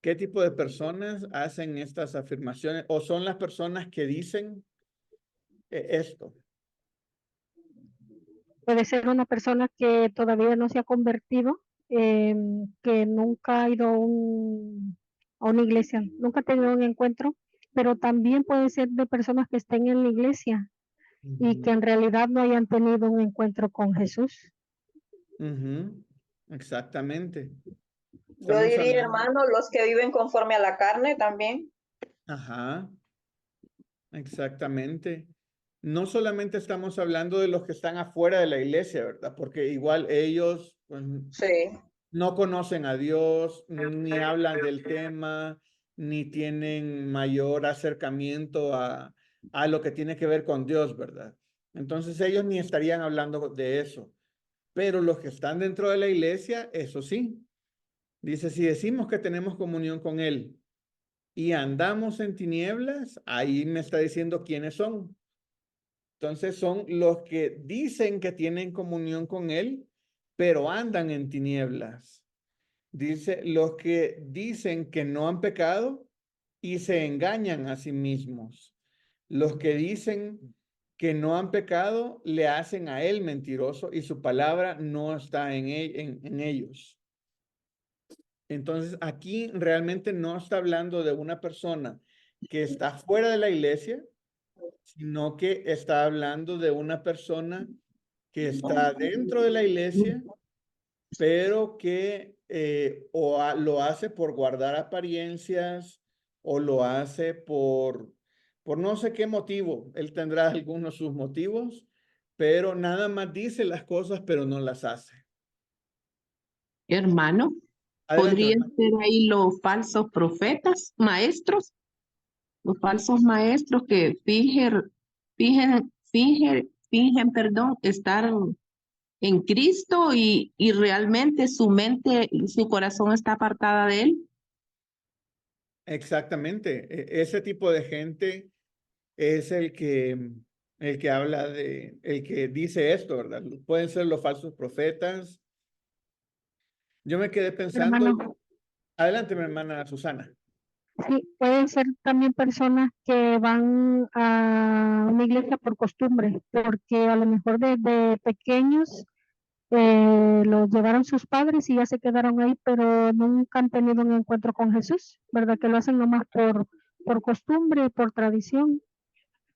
¿Qué tipo de personas hacen estas afirmaciones o son las personas que dicen esto? Puede ser una persona que todavía no se ha convertido, que nunca ha ido a una iglesia, nunca ha tenido un encuentro, pero también puede ser de personas que estén en la iglesia y que en realidad no hayan tenido un encuentro con Jesús. Exactamente. Yo Estamos diría, hablando. hermano, los que viven conforme a la carne también. Ajá, exactamente. No solamente estamos hablando de los que están afuera de la iglesia, ¿verdad? Porque igual ellos pues, Sí. no conocen a Dios, ni hablan del tema, ni tienen mayor acercamiento a lo que tiene que ver con Dios, ¿verdad? Entonces ellos ni estarían hablando de eso. Pero los que están dentro de la iglesia, eso sí. Dice, si decimos que tenemos comunión con Él y andamos en tinieblas, ahí me está diciendo quiénes son. Entonces son los que dicen que tienen comunión con Él, pero andan en tinieblas. Dice, los que dicen que no han pecado y se engañan a sí mismos. Los que dicen que no han pecado le hacen a Él mentiroso y su palabra no está en ellos. Entonces, aquí realmente no está hablando de una persona que está fuera de la iglesia, sino que está hablando de una persona que está dentro de la iglesia, pero que lo hace por guardar apariencias o lo hace Por no sé qué motivo, él tendrá algunos sus motivos, pero nada más dice las cosas, pero no las hace. Hermano, Adelante, ¿podrían hermano. ser ahí los falsos profetas, maestros? Los falsos maestros que fingen, perdón, estar en Cristo y realmente su mente y su corazón está apartada de Él. Exactamente. Ese tipo de gente es el que habla el que dice esto, ¿verdad? Pueden ser los falsos profetas. Yo me quedé pensando, Hermano, adelante, mi hermana Susana. sí, pueden ser también personas que van a una iglesia por costumbre, porque a lo mejor desde pequeños los llevaron sus padres y ya se quedaron ahí, pero nunca han tenido un encuentro con Jesús, ¿verdad? Que lo hacen nomás por costumbre, por tradición,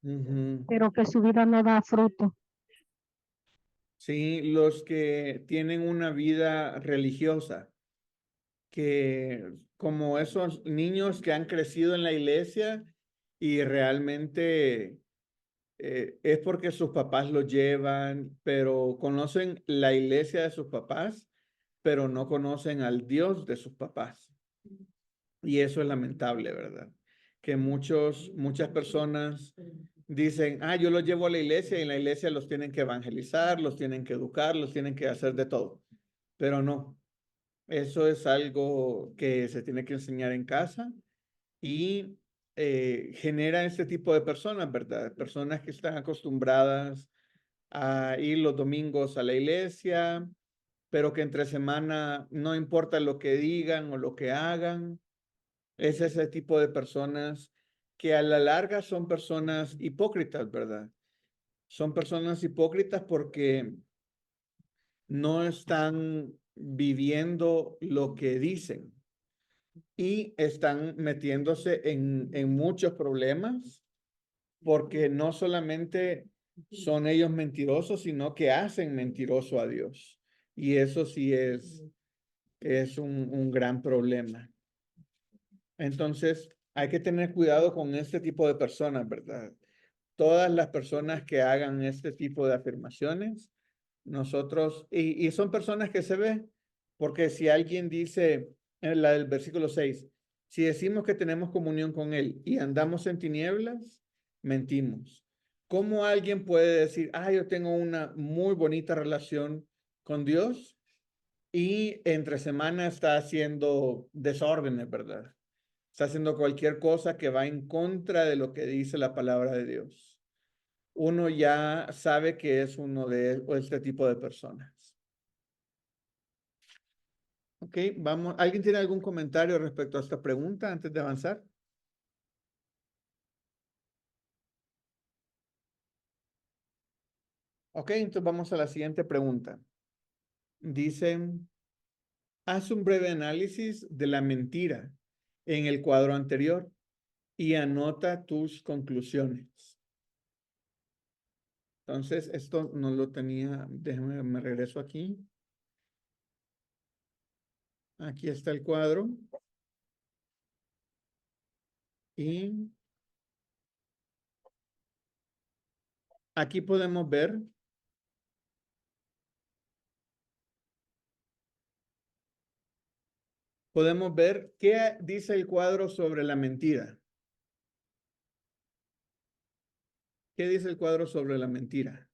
Ujú. pero que su vida no da fruto. Sí, los que tienen una vida religiosa, que como esos niños que han crecido en la iglesia y realmente es porque sus papás los llevan, pero conocen la iglesia de sus papás, pero no conocen al Dios de sus papás. Y eso es lamentable, ¿verdad? Que muchas personas dicen, yo los llevo a la iglesia y en la iglesia los tienen que evangelizar, los tienen que educar, los tienen que hacer de todo. Pero no, eso es algo que se tiene que enseñar en casa y genera este tipo de personas, ¿verdad? Personas que están acostumbradas a ir los domingos a la iglesia, pero que entre semana no importa lo que digan o lo que hagan. Es ese tipo de personas que a la larga son personas hipócritas, ¿verdad? Son personas hipócritas porque no están viviendo lo que dicen y están metiéndose en muchos problemas porque no solamente son ellos mentirosos, sino que hacen mentiroso a Dios. Y eso sí es un gran problema. Entonces, hay que tener cuidado con este tipo de personas, ¿verdad? Todas las personas que hagan este tipo de afirmaciones, nosotros, y son personas que se ve, porque si alguien dice, en la del versículo 6, si decimos que tenemos comunión con Él y andamos en tinieblas, mentimos. ¿Cómo alguien puede decir, yo tengo una muy bonita relación con Dios y entre semana está haciendo desórdenes, ¿verdad? Está haciendo cualquier cosa que va en contra de lo que dice la palabra de Dios. Uno ya sabe que es uno de este tipo de personas. Ok, vamos. ¿Alguien tiene algún comentario respecto a esta pregunta antes de avanzar? Ok, entonces vamos a la siguiente pregunta. Dicen, haz un breve análisis de la mentira en el cuadro anterior y anota tus conclusiones. Entonces, esto no lo tenía, déjame, me regreso aquí. Aquí está el cuadro. Y aquí podemos ver qué dice el cuadro sobre la mentira. ¿Qué dice el cuadro sobre la mentira?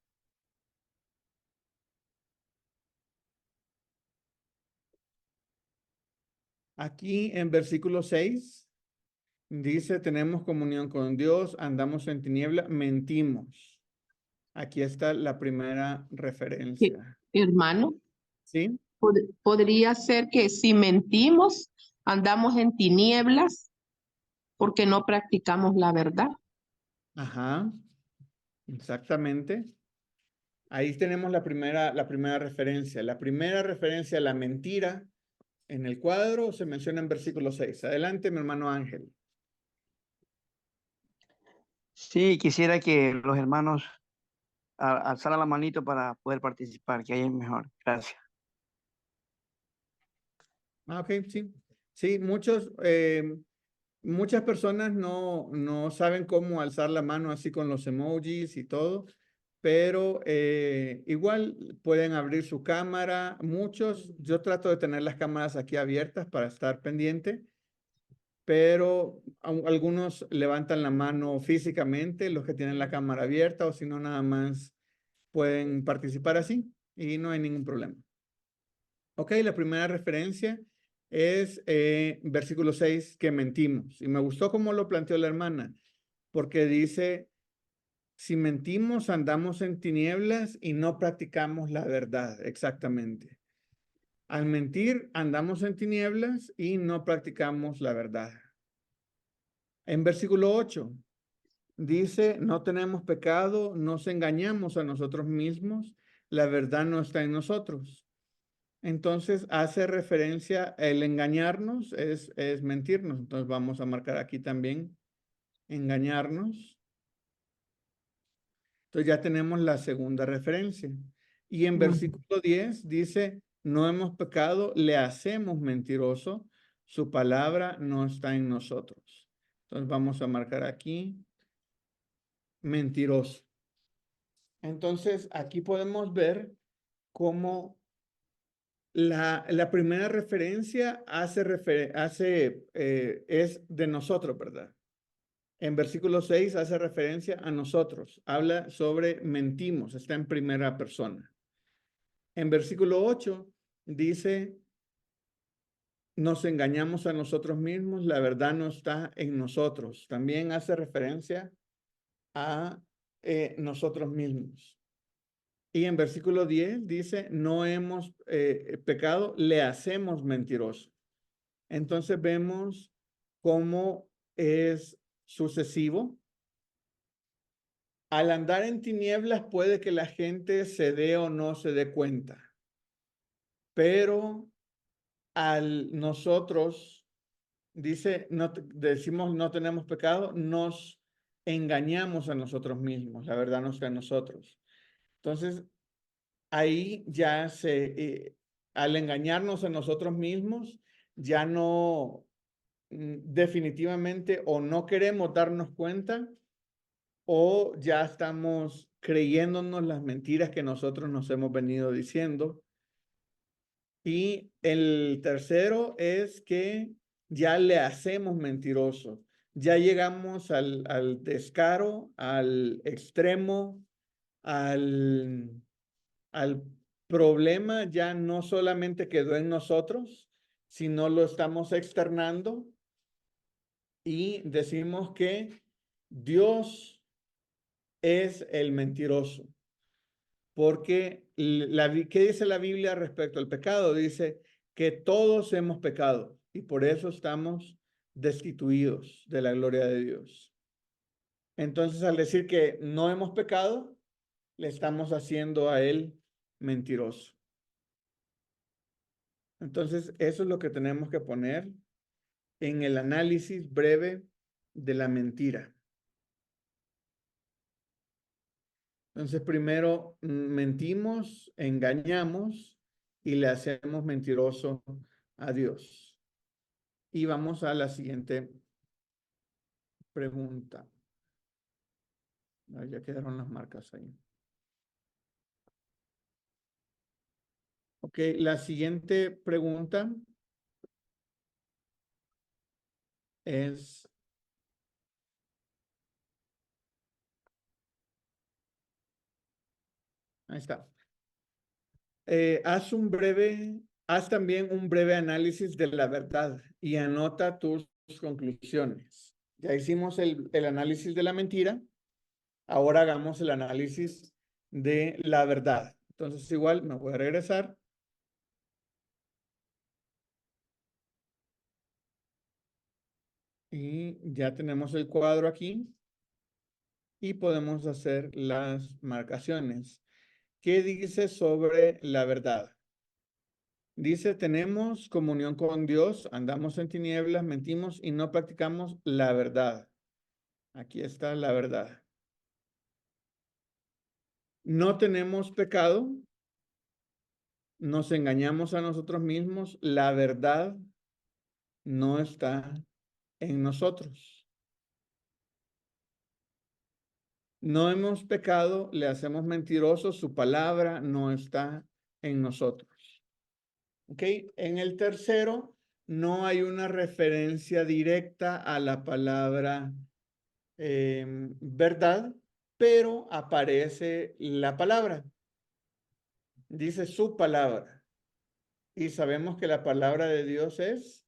Aquí en versículo 6 dice, tenemos comunión con Dios, andamos en tiniebla, mentimos. Aquí está la primera referencia. Hermano, ¿Sí? podría ser que si mentimos, andamos en tinieblas porque no practicamos la verdad. Ajá, exactamente. Ahí tenemos la primera referencia. La primera referencia a la mentira en el cuadro se menciona en versículo 6. Adelante, mi hermano Ángel. Sí, quisiera que los hermanos alzaran la manito para poder participar, que ahí es mejor. Gracias. Ok, sí. Sí, muchos muchas personas no saben cómo alzar la mano así con los emojis y todo, pero igual pueden abrir su cámara. Muchos, yo trato de tener las cámaras aquí abiertas para estar pendiente, pero algunos levantan la mano físicamente, los que tienen la cámara abierta, o si no, nada más pueden participar así y no hay ningún problema. Ok, la primera referencia es versículo 6, que mentimos. Y me gustó cómo lo planteó la hermana, porque dice, si mentimos, andamos en tinieblas y no practicamos la verdad. Exactamente. Al mentir, andamos en tinieblas y no practicamos la verdad. En versículo 8, dice, no tenemos pecado, nos engañamos a nosotros mismos, la verdad no está en nosotros. Entonces hace referencia, el engañarnos es mentirnos. Entonces vamos a marcar aquí también engañarnos. Entonces ya tenemos la segunda referencia. Y en versículo 10 dice, no hemos pecado, le hacemos mentiroso, su palabra no está en nosotros. Entonces vamos a marcar aquí mentiroso. Entonces aquí podemos ver cómo la primera referencia es de nosotros, ¿verdad? En versículo 6 hace referencia a nosotros. Habla sobre mentimos, está en primera persona. En versículo 8 dice, nos engañamos a nosotros mismos, la verdad no está en nosotros. También hace referencia a nosotros mismos. Y en versículo 10 dice, no hemos pecado, le hacemos mentiroso. Entonces vemos cómo es sucesivo. Al andar en tinieblas puede que la gente se dé o no se dé cuenta. Pero al nosotros, dice, decimos no tenemos pecado, nos engañamos a nosotros mismos. La verdad no está en nosotros. Entonces, ahí ya al engañarnos a nosotros mismos, ya no, definitivamente, o no queremos darnos cuenta, o ya estamos creyéndonos las mentiras que nosotros nos hemos venido diciendo. Y el tercero es que ya le hacemos mentiroso. Ya llegamos al descaro, al extremo, al problema ya no solamente quedó en nosotros, sino lo estamos externando y decimos que Dios es el mentiroso. Porque, ¿qué dice la Biblia respecto al pecado? Dice que todos hemos pecado y por eso estamos destituidos de la gloria de Dios. Entonces, al decir que no hemos pecado, le estamos haciendo a Él mentiroso. Entonces, eso es lo que tenemos que poner en el análisis breve de la mentira. Entonces, primero mentimos, engañamos y le hacemos mentiroso a Dios. Y vamos a la siguiente pregunta. Ya quedaron las marcas ahí. Ok, la siguiente pregunta es... Ahí está. Haz también un breve análisis de la verdad y anota tus conclusiones. Ya hicimos el análisis de la mentira. Ahora hagamos el análisis de la verdad. Entonces igual me voy a regresar. Y ya tenemos el cuadro aquí. Y podemos hacer las marcaciones. ¿Qué dice sobre la verdad? Dice, tenemos comunión con Dios, andamos en tinieblas, mentimos y no practicamos la verdad. Aquí está la verdad. No tenemos pecado, nos engañamos a nosotros mismos, la verdad no está en nosotros. No hemos pecado, le hacemos mentirosos, su palabra no está en nosotros. ¿Ok? En el tercero, no hay una referencia directa a la palabra verdad, pero aparece la palabra. Dice su palabra. Y sabemos que la palabra de Dios es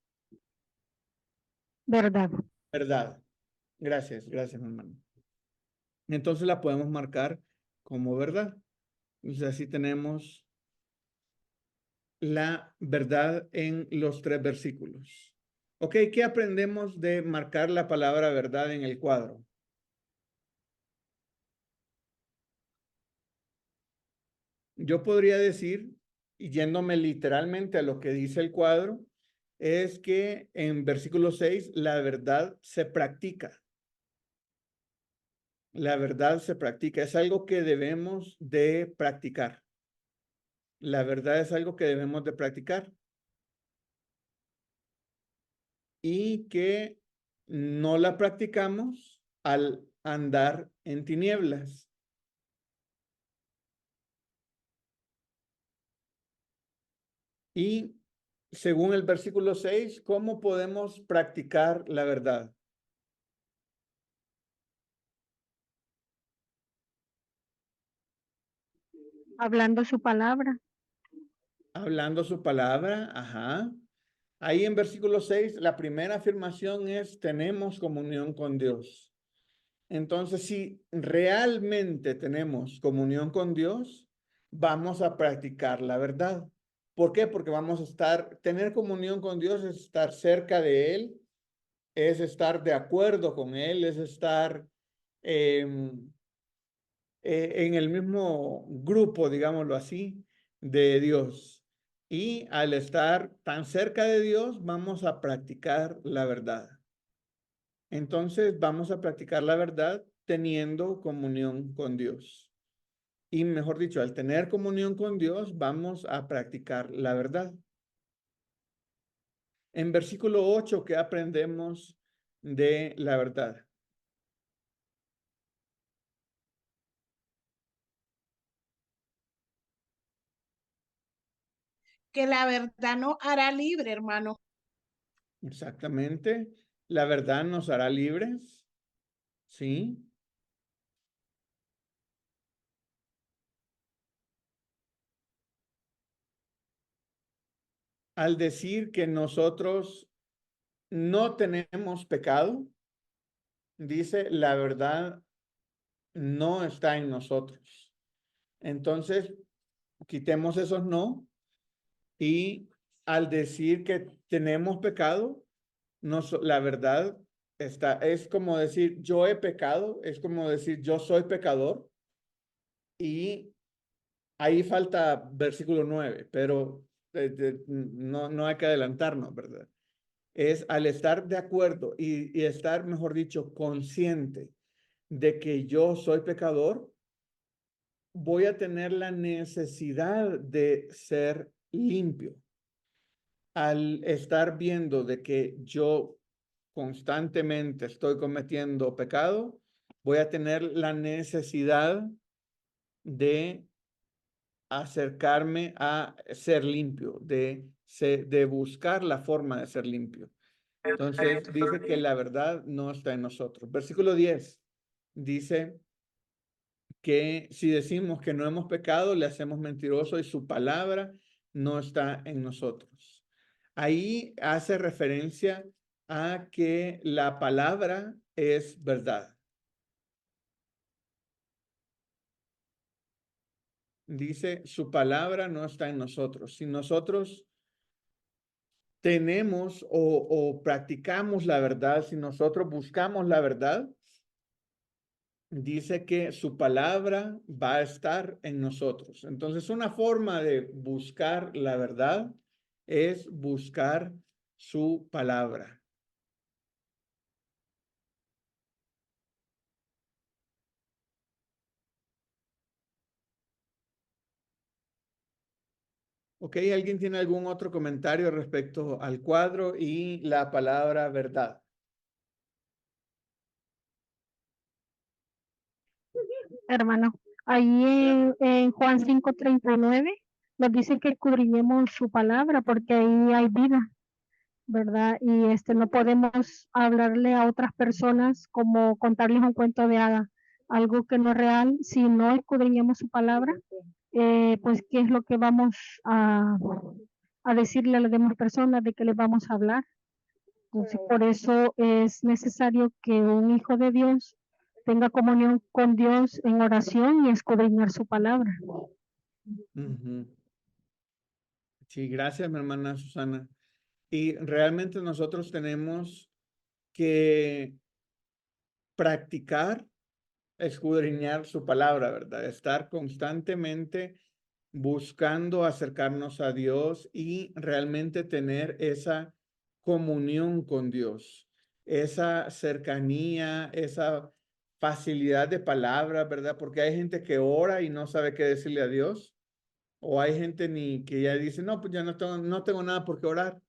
Verdad. verdad. Gracias, gracias, hermano. Entonces la podemos marcar como verdad. Entonces así tenemos la verdad en los 3 versículos. Ok, ¿qué aprendemos de marcar la palabra verdad en el cuadro? Yo podría decir, y yéndome literalmente a lo que dice el cuadro, es que en versículo 6 la verdad se practica. La verdad se practica, es algo que debemos de practicar. La verdad es algo que debemos de practicar. Y que no la practicamos al andar en tinieblas. Y según el versículo 6, ¿cómo podemos practicar la verdad? Hablando su palabra. Hablando su palabra, ajá. Ahí en versículo 6, la primera afirmación es, tenemos comunión con Dios. Entonces, si realmente tenemos comunión con Dios, vamos a practicar la verdad. ¿Por qué? Porque vamos a tener comunión con Dios es estar cerca de Él, es estar de acuerdo con Él, es estar en el mismo grupo, digámoslo así, de Dios. Y al estar tan cerca de Dios, vamos a practicar la verdad. Entonces, vamos a practicar la verdad teniendo comunión con Dios. Y mejor dicho, al tener comunión con Dios, vamos a practicar la verdad. En versículo 8, ¿qué aprendemos de la verdad? Que la verdad nos hará libre, hermano. Exactamente. La verdad nos hará libres. ¿Sí? Al decir que nosotros no tenemos pecado, dice la verdad no está en nosotros. Entonces, quitemos esos no y al decir que tenemos pecado, la verdad es como decir yo he pecado, es como decir yo soy pecador y ahí falta versículo 9, pero no hay que adelantarnos, ¿verdad? Es al estar de acuerdo y estar, mejor dicho, consciente de que yo soy pecador, voy a tener la necesidad de ser limpio. Al estar viendo de que yo constantemente estoy cometiendo pecado, voy a tener la necesidad de acercarme a ser limpio, de buscar la forma de ser limpio. Entonces dice que la verdad no está en nosotros. Versículo 10 dice que si decimos que no hemos pecado, le hacemos mentiroso y su palabra no está en nosotros. Ahí hace referencia a que la palabra es verdad. Dice, su palabra no está en nosotros. Si nosotros tenemos o practicamos la verdad, si nosotros buscamos la verdad, dice que su palabra va a estar en nosotros. Entonces, una forma de buscar la verdad es buscar su palabra. ¿Ok? ¿Alguien tiene algún otro comentario respecto al cuadro y la palabra verdad? hermano. Ahí en Juan 5:39 nos dice que escudriñemos su palabra porque ahí hay vida, ¿verdad? Y no podemos hablarle a otras personas como contarles un cuento de hada, algo que no es real, si no escudriñamos su palabra, pues qué es lo que vamos a decirle a las demás personas, de qué les vamos a hablar. Entonces, por eso es necesario que un hijo de Dios tenga comunión con Dios en oración y escudriñar su palabra. Ujú. Sí, gracias, mi hermana Susana. Y realmente nosotros tenemos que practicar, escudriñar su palabra, ¿verdad? Estar constantemente buscando acercarnos a Dios y realmente tener esa comunión con Dios, esa cercanía, esa facilidad de palabra, ¿verdad? Porque hay gente que ora y no sabe qué decirle a Dios, o hay gente que ya dice, no, pues ya no tengo nada por qué orar.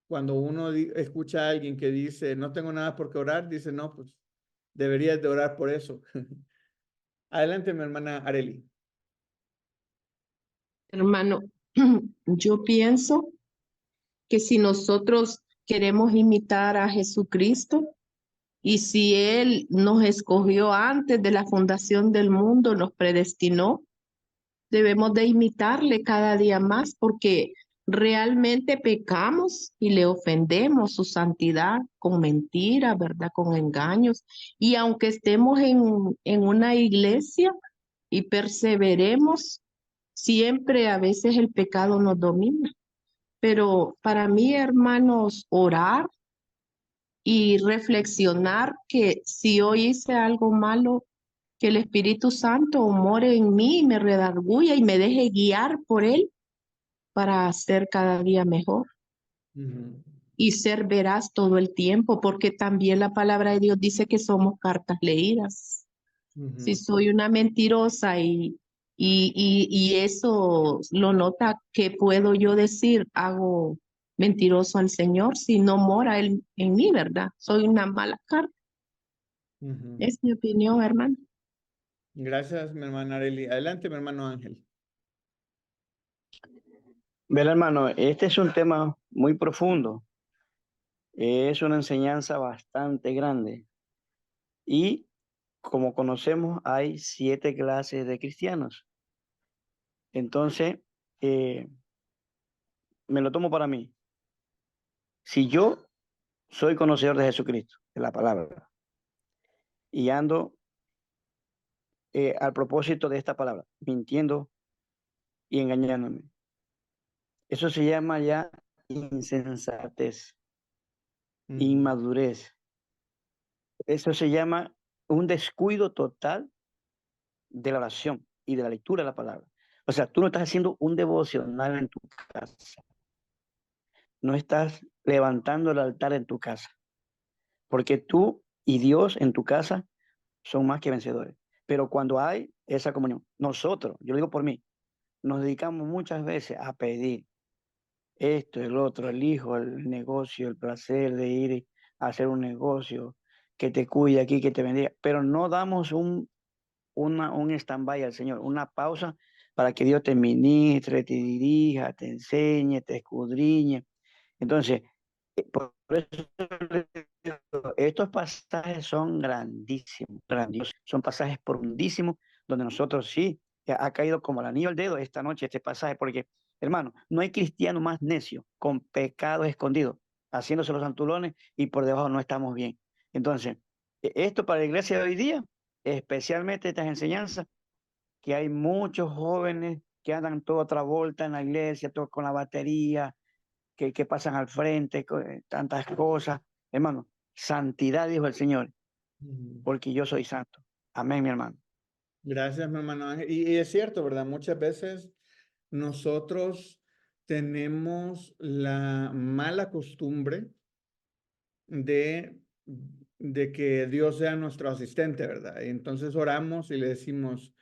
Cuando uno escucha a alguien que dice, no tengo nada por qué orar, dice, no, pues deberías de orar por eso. Adelante, mi hermana Areli. Hermano, yo pienso que si nosotros queremos imitar a Jesucristo y si Él nos escogió antes de la fundación del mundo, nos predestinó, debemos de imitarle cada día más porque realmente pecamos y le ofendemos su santidad con mentiras, ¿verdad? Con engaños. Y aunque estemos en una iglesia y perseveremos, siempre a veces el pecado nos domina. Pero para mí, hermanos, orar y reflexionar que si hoy hice algo malo, que el Espíritu Santo more en mí, me redarguya y me deje guiar por Él para ser cada día mejor y ser veraz todo el tiempo, porque también la palabra de Dios dice que somos cartas leídas. Si soy una mentirosa y eso lo nota, ¿qué puedo yo decir? Hago mentiroso al Señor si no mora Él en mí, ¿verdad? Soy una mala carta. Es mi opinión, hermano. Gracias, mi hermana Areli. Adelante, mi hermano Ángel. Ver, hermano, este es un tema muy profundo. Es una enseñanza bastante grande. Y como conocemos, hay 7 clases de cristianos. Entonces, me lo tomo para mí. Si yo soy conocedor de Jesucristo, de la palabra, y ando al propósito de esta palabra, mintiendo y engañándome, eso se llama ya insensatez, inmadurez. Eso se llama un descuido total de la oración y de la lectura de la palabra. O sea, tú no estás haciendo un devocional en tu casa. No estás levantando el altar en tu casa. Porque tú y Dios en tu casa son más que vencedores. Pero cuando hay esa comunión, nosotros, yo lo digo por mí, nos dedicamos muchas veces a pedir esto, el otro, el hijo, el negocio, el placer de ir a hacer un negocio, que te cuide aquí, que te bendiga, pero no damos un stand-by al Señor, una pausa para que Dios te ministre, te dirija, te enseñe, te escudriñe. Entonces, por eso les digo, estos pasajes son grandísimos, grandiosos, son pasajes profundísimos donde nosotros sí, ha caído como el anillo al dedo esta noche este pasaje, porque, hermano, no hay cristiano más necio con pecados escondidos, haciéndose los santulones y por debajo no estamos bien. Entonces, esto para la iglesia de hoy día, especialmente estas enseñanzas, que hay muchos jóvenes que andan toda otra vuelta en la iglesia, todo con la batería, que pasan al frente, tantas cosas. Hermano, santidad, dijo el Señor, porque yo soy santo. Amén, mi hermano. Gracias, mi hermano Ángel. Y es cierto, ¿verdad? Muchas veces nosotros tenemos la mala costumbre de que Dios sea nuestro asistente, ¿verdad? Y entonces oramos y le decimos,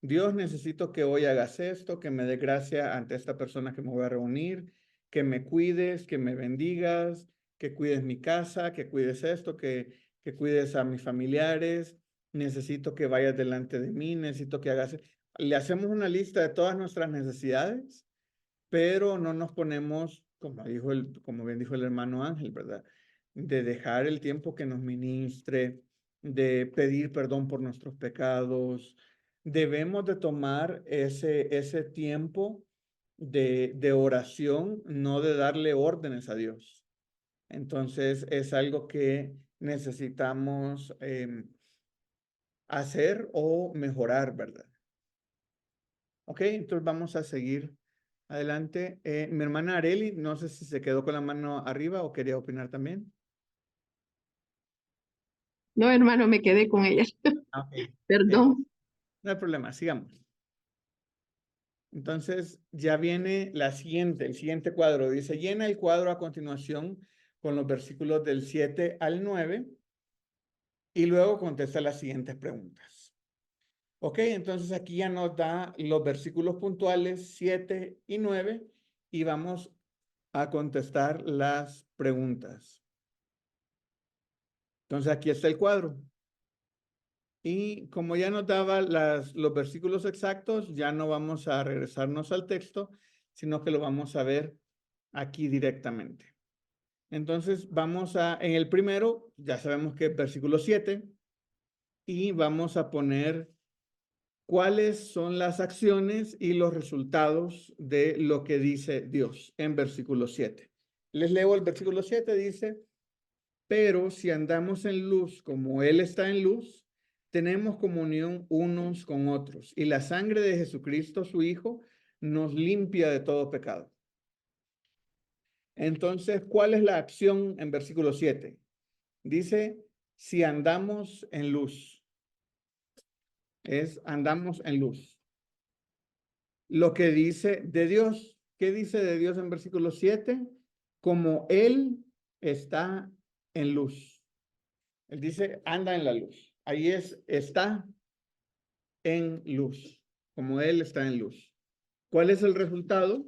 Dios, necesito que hoy hagas esto, que me dé gracia ante esta persona que me voy a reunir, que me cuides, que me bendigas, que cuides mi casa, que cuides esto, que cuides a mis familiares. necesito que vayas delante de mí, necesito que hagas... Le hacemos una lista de todas nuestras necesidades, pero no nos ponemos, como bien dijo el hermano Ángel, ¿verdad? De dejar el tiempo que nos ministre, de pedir perdón por nuestros pecados. Debemos de tomar ese tiempo de oración, no de darle órdenes a Dios. Entonces es algo que necesitamos hacer o mejorar, ¿verdad? Ok, entonces vamos a seguir adelante. Mi hermana Areli, no sé si se quedó con la mano arriba o quería opinar también. No, hermano, me quedé con ella. Okay. Perdón. No hay problema, sigamos. Entonces ya viene el siguiente cuadro. Dice, llena el cuadro a continuación con los versículos del 7 al 9 y luego contesta las siguientes preguntas. Ok, entonces aquí ya nos da los versículos puntuales 7 y 9 y vamos a contestar las preguntas. Entonces aquí está el cuadro. Y como ya nos daba los versículos exactos, ya no vamos a regresarnos al texto, sino que lo vamos a ver aquí directamente. Entonces en el primero, ya sabemos que es versículo 7, y vamos a poner cuáles son las acciones y los resultados de lo que dice Dios en versículo 7. Les leo el versículo 7, dice, pero si andamos en luz como Él está en luz, tenemos comunión unos con otros, y la sangre de Jesucristo, su Hijo, nos limpia de todo pecado. Entonces, ¿cuál es la acción en versículo 7? Dice, si andamos en luz. Andamos en luz. Lo que dice de Dios, ¿qué dice de Dios en versículo 7? Como Él está en luz. Él dice, anda en la luz. Ahí está en luz, como Él está en luz. ¿Cuál es el resultado?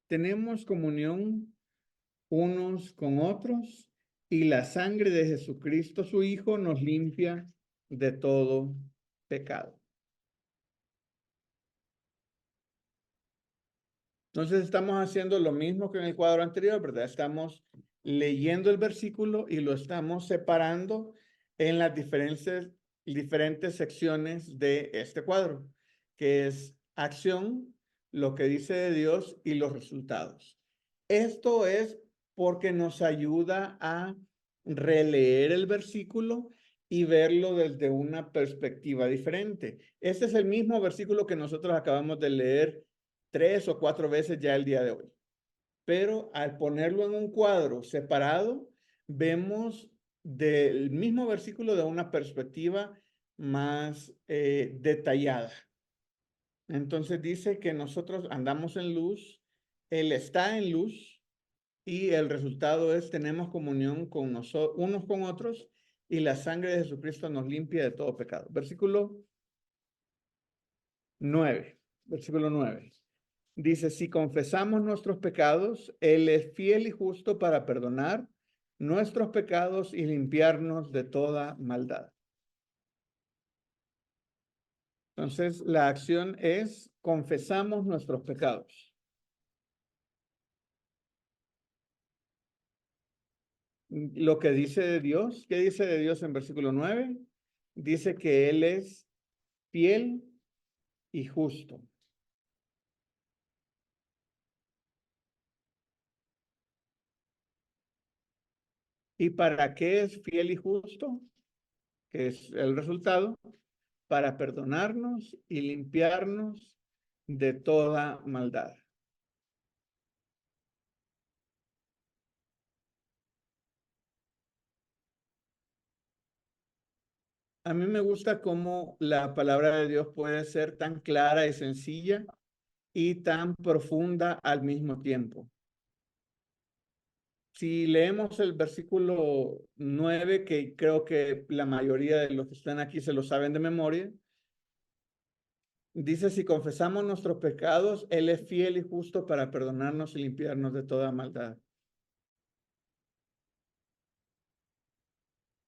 Tenemos comunión unos con otros y la sangre de Jesucristo, su Hijo, nos limpia de todo pecado. Entonces estamos haciendo lo mismo que en el cuadro anterior, ¿verdad? Estamos leyendo el versículo y lo estamos separando en las diferentes secciones de este cuadro, que es acción, lo que dice de Dios y los resultados. Esto es porque nos ayuda a releer el versículo y verlo desde una perspectiva diferente. Este es el mismo versículo que nosotros acabamos de leer 3 o 4 veces ya el día de hoy. Pero al ponerlo en un cuadro separado, vemos del mismo versículo de una perspectiva más detallada. Entonces dice que nosotros andamos en luz, Él está en luz, y el resultado es tenemos comunión con unos con otros, y la sangre de Jesucristo nos limpia de todo pecado. Versículo 9. Versículo 9. Dice, si confesamos nuestros pecados, Él es fiel y justo para perdonar nuestros pecados y limpiarnos de toda maldad. Entonces, la acción es confesamos nuestros pecados. Lo que dice de Dios, ¿qué dice de Dios en versículo 9? Dice que Él es fiel y justo. ¿Y para qué es fiel y justo? Que es el resultado, para perdonarnos y limpiarnos de toda maldad. A mí me gusta cómo la palabra de Dios puede ser tan clara y sencilla y tan profunda al mismo tiempo. Si leemos el versículo 9, que creo que la mayoría de los que están aquí se lo saben de memoria, dice, si confesamos nuestros pecados, Él es fiel y justo para perdonarnos y limpiarnos de toda maldad.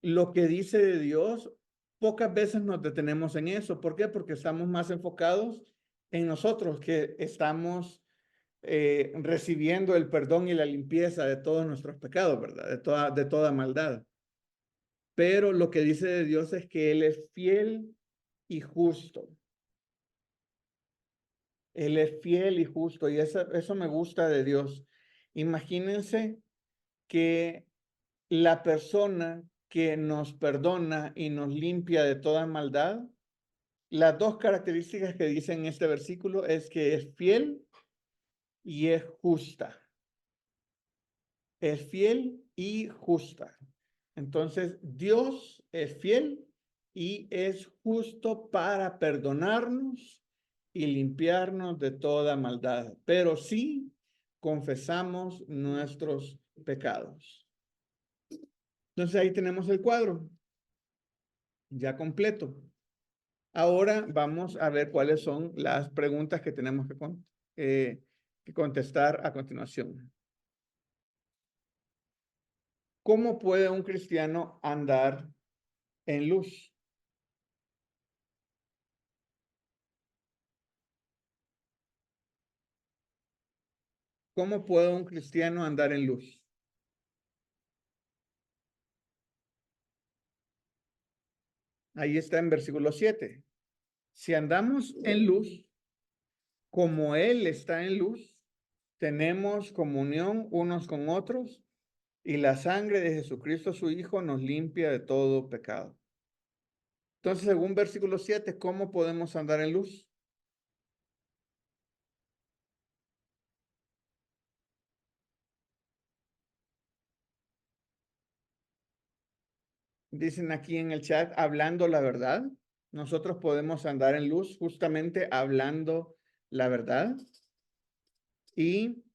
lo que dice de Dios, pocas veces nos detenemos en eso. ¿Por qué? Porque estamos más enfocados en nosotros, que estamos recibiendo el perdón y la limpieza de todos nuestros pecados, ¿verdad? De toda maldad. Pero lo que dice de Dios es que Él es fiel y justo. Él es fiel y justo, y eso me gusta de Dios. Imagínense que la persona que nos perdona y nos limpia de toda maldad, las dos características que dice en este versículo es que es fiel y es justa. Es fiel y justa. Entonces, Dios es fiel y es justo para perdonarnos y limpiarnos de toda maldad, pero sí confesamos nuestros pecados. Entonces, ahí tenemos el cuadro ya completo. Ahora vamos a ver cuáles son las preguntas que tenemos que contestar a continuación. ¿Cómo puede un cristiano andar en luz? ¿Cómo puede un cristiano andar en luz? Ahí está en versículo 7. Si andamos en luz, como Él está en luz, tenemos comunión unos con otros y la sangre de Jesucristo, su Hijo, nos limpia de todo pecado. Entonces, según versículo 7, ¿cómo podemos andar en luz? Dicen aquí en el chat, hablando la verdad. Nosotros podemos andar en luz justamente hablando la verdad. Y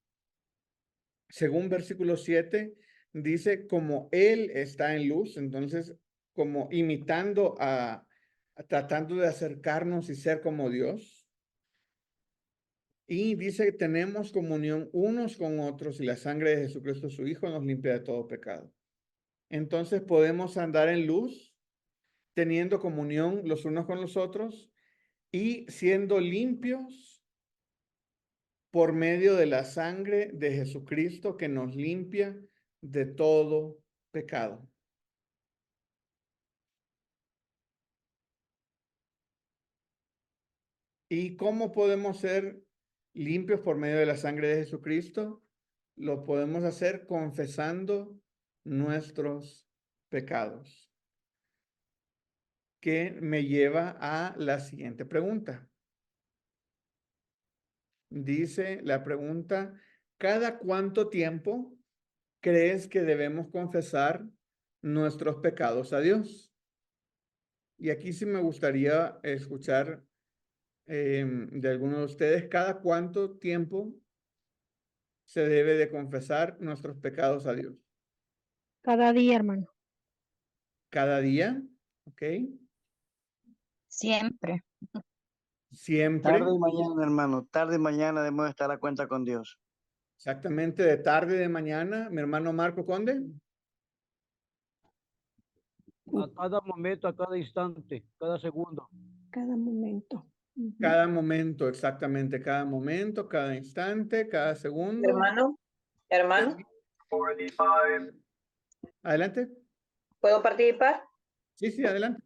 según versículo 7, dice como Él está en luz, entonces como imitando tratando de acercarnos y ser como Dios. Y dice que tenemos comunión unos con otros y la sangre de Jesucristo, su Hijo, nos limpia de todo pecado. Entonces podemos andar en luz, teniendo comunión los unos con los otros y siendo limpios por medio de la sangre de Jesucristo que nos limpia de todo pecado. ¿Y cómo podemos ser limpios por medio de la sangre de Jesucristo? Lo podemos hacer confesando nuestros pecados. Que me lleva a la siguiente pregunta. Dice la pregunta, ¿cada cuánto tiempo crees que debemos confesar nuestros pecados a Dios? Y aquí sí me gustaría escuchar de alguno de ustedes, ¿cada cuánto tiempo se debe de confesar nuestros pecados a Dios? Cada día, hermano. ¿Cada día? ¿Ok? Siempre. Siempre. Tarde y mañana, hermano. Tarde y mañana debemos estar a cuenta con Dios. Exactamente, de tarde y de mañana. Mi hermano Marco Conde. A cada momento, a cada instante, cada segundo. Cada momento. Cada momento, exactamente. Cada momento, cada instante, cada segundo. Hermano. Adelante. ¿Puedo participar? Sí, sí, adelante.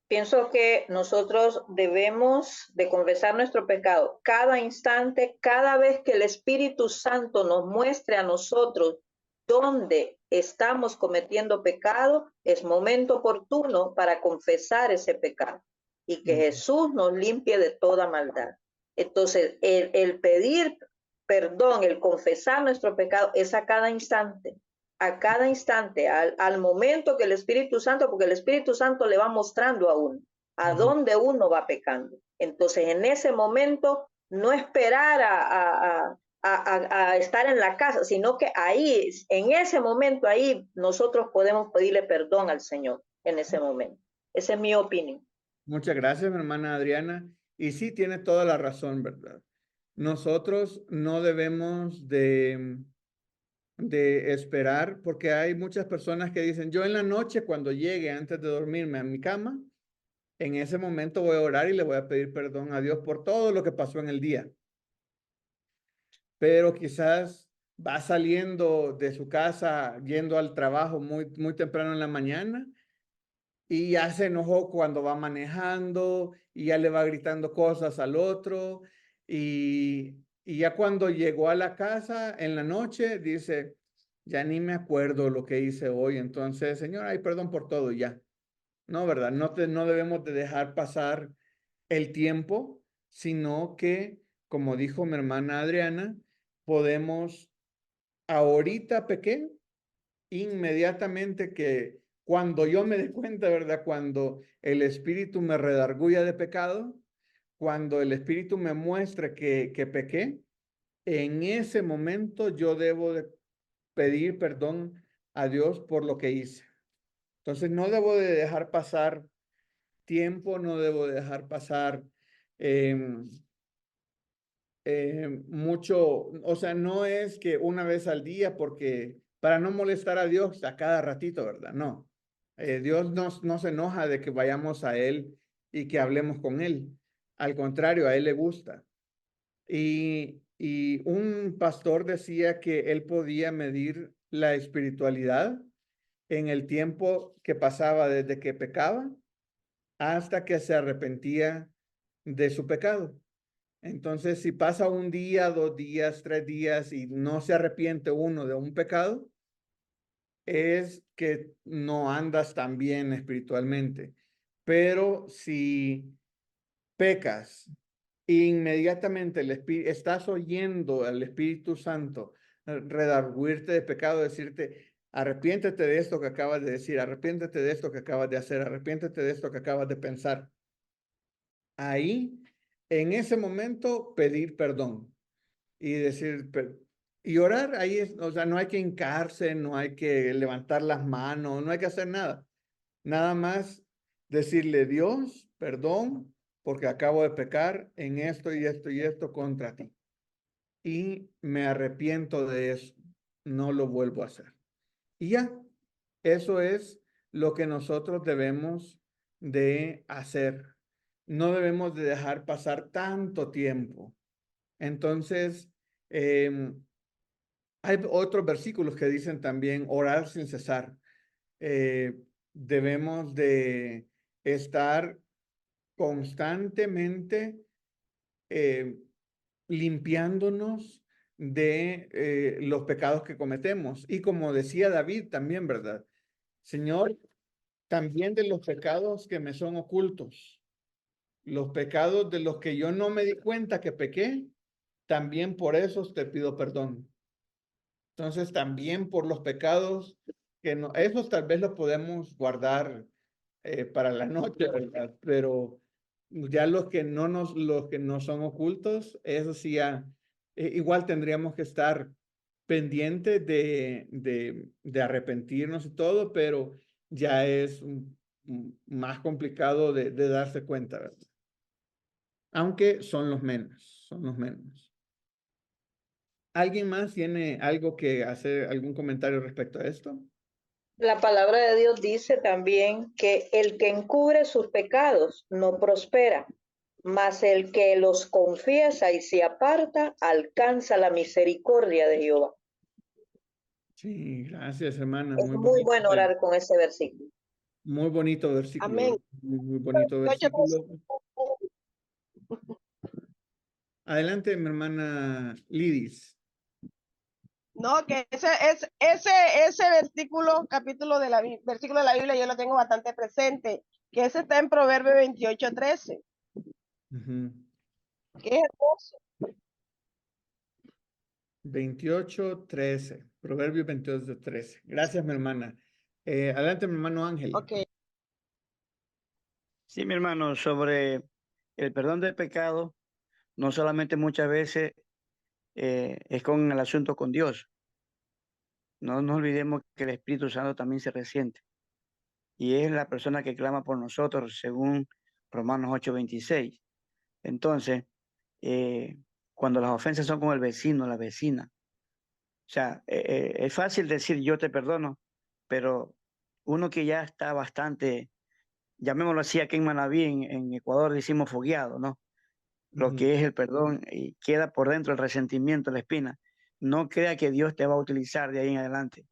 Pienso que nosotros debemos de confesar nuestro pecado cada instante, cada vez que el Espíritu Santo nos muestre a nosotros dónde estamos cometiendo pecado, es momento oportuno para confesar ese pecado y que Jesús nos limpie de toda maldad. Entonces, el pedir perdón, el confesar nuestro pecado es a cada instante, al momento que el Espíritu Santo, porque el Espíritu Santo le va mostrando a uno a dónde uno va pecando. Entonces, en ese momento, no esperar a estar en la casa, sino que ahí, en ese momento, ahí nosotros podemos pedirle perdón al Señor, en ese momento. Esa es mi opinión. Muchas gracias, mi hermana Adriana. Y sí, tiene toda la razón, ¿verdad? Nosotros no debemos de de esperar, porque hay muchas personas que dicen, yo en la noche cuando llegue antes de dormirme a mi cama, en ese momento voy a orar y le voy a pedir perdón a Dios por todo lo que pasó en el día. Pero quizás va saliendo de su casa, yendo al trabajo muy temprano en la mañana y ya se enojó cuando va manejando y ya le va gritando cosas al otro y ya cuando llegó a la casa en la noche dice, ya ni me acuerdo lo que hice hoy, entonces, Señor, ay, perdón por todo y ya. No, ¿verdad? No debemos de dejar pasar el tiempo, sino que, como dijo mi hermana Adriana, podemos, ahorita pequé, inmediatamente que cuando yo me dé cuenta, ¿verdad? Cuando el Espíritu me redarguya de pecado, cuando el Espíritu me muestre que pequé, en ese momento yo debo de pedir perdón a Dios por lo que hice. Entonces no debo de dejar pasar tiempo, no debo de dejar pasar mucho, o sea, no es que una vez al día, porque para no molestar a Dios a cada ratito, ¿verdad? No. Dios no se enoja de que vayamos a Él y que hablemos con Él. Al contrario, a Él le gusta. Y un pastor decía que él podía medir la espiritualidad en el tiempo que pasaba desde que pecaba hasta que se arrepentía de su pecado. Entonces, si pasa un día, 2 días, 3 días y no se arrepiente uno de un pecado, es que no andas tan bien espiritualmente. Pero si pecas, inmediatamente estás oyendo al Espíritu Santo redarguirte de pecado, decirte, arrepiéntete de esto que acabas de decir, arrepiéntete de esto que acabas de hacer, arrepiéntete de esto que acabas de pensar. Ahí, en ese momento, pedir perdón y decir, y orar, ahí es, o sea, no hay que hincarse, no hay que levantar las manos, no hay que hacer nada. Nada más decirle, Dios, perdón, porque acabo de pecar en esto y esto y esto contra ti. Y me arrepiento de eso, no lo vuelvo a hacer. Y ya, eso es lo que nosotros debemos de hacer. No debemos de dejar pasar tanto tiempo. Entonces, hay otros versículos que dicen también orar sin cesar. Debemos de estar constantemente limpiándonos de los pecados que cometemos. Y como decía David también, ¿verdad? Señor, también de los pecados que me son ocultos, los pecados de los que yo no me di cuenta que pequé, también por esos te pido perdón. Entonces, también por los pecados que no, esos tal vez los podemos guardar para la noche, ¿verdad? Pero ya los que no son ocultos, eso sí ya, igual tendríamos que estar pendientes de arrepentirnos y todo, pero ya es más complicado de darse cuenta, ¿verdad? Aunque son los menos, son los menos. ¿Alguien más tiene algo que hacer, algún comentario respecto a esto? La palabra de Dios dice también que el que encubre sus pecados no prospera, mas el que los confiesa y se aparta alcanza la misericordia de Jehová. Sí, gracias, hermana. Es muy bueno orar con ese versículo. Muy bonito versículo. Amén. Muy bonito versículo. Adelante, mi hermana Lidis. No, que ese versículo, capítulo de versículo de la Biblia, yo lo tengo bastante presente, que ese está en Proverbio 28:13. Qué hermoso. 28:13. Proverbio 28:13. Gracias, mi hermana. Adelante, mi hermano Ángel. Ok. Sí, mi hermano, sobre el perdón del pecado, no solamente muchas veces es con el asunto con Dios. No nos olvidemos que el Espíritu Santo también se resiente. Y es la persona que clama por nosotros, según Romanos 8:26. Entonces, cuando las ofensas son con el vecino, la vecina, O sea, es fácil decir yo te perdono, pero uno que ya está bastante, llamémoslo así, aquí en Manabí, en Ecuador decimos fogueado, ¿no? Lo que es el perdón y queda por dentro el resentimiento, la espina. No crea que Dios te va a utilizar de ahí en adelante.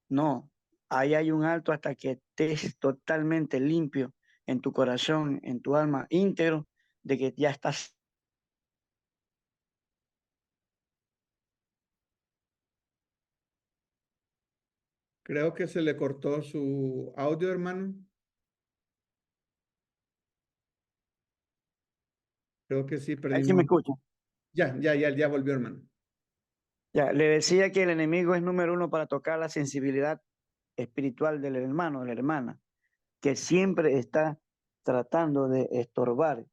No, ahí hay un alto hasta que estés totalmente limpio en tu corazón, en tu alma, íntegro, de que ya estás. Creo que se le cortó su audio, hermano. Creo que sí, Ahí sí me perdimos. escucha. Ya volvió, hermano. Ya, le decía que el enemigo es número uno para tocar la sensibilidad espiritual del hermano, de la hermana, que siempre está tratando de estorbar.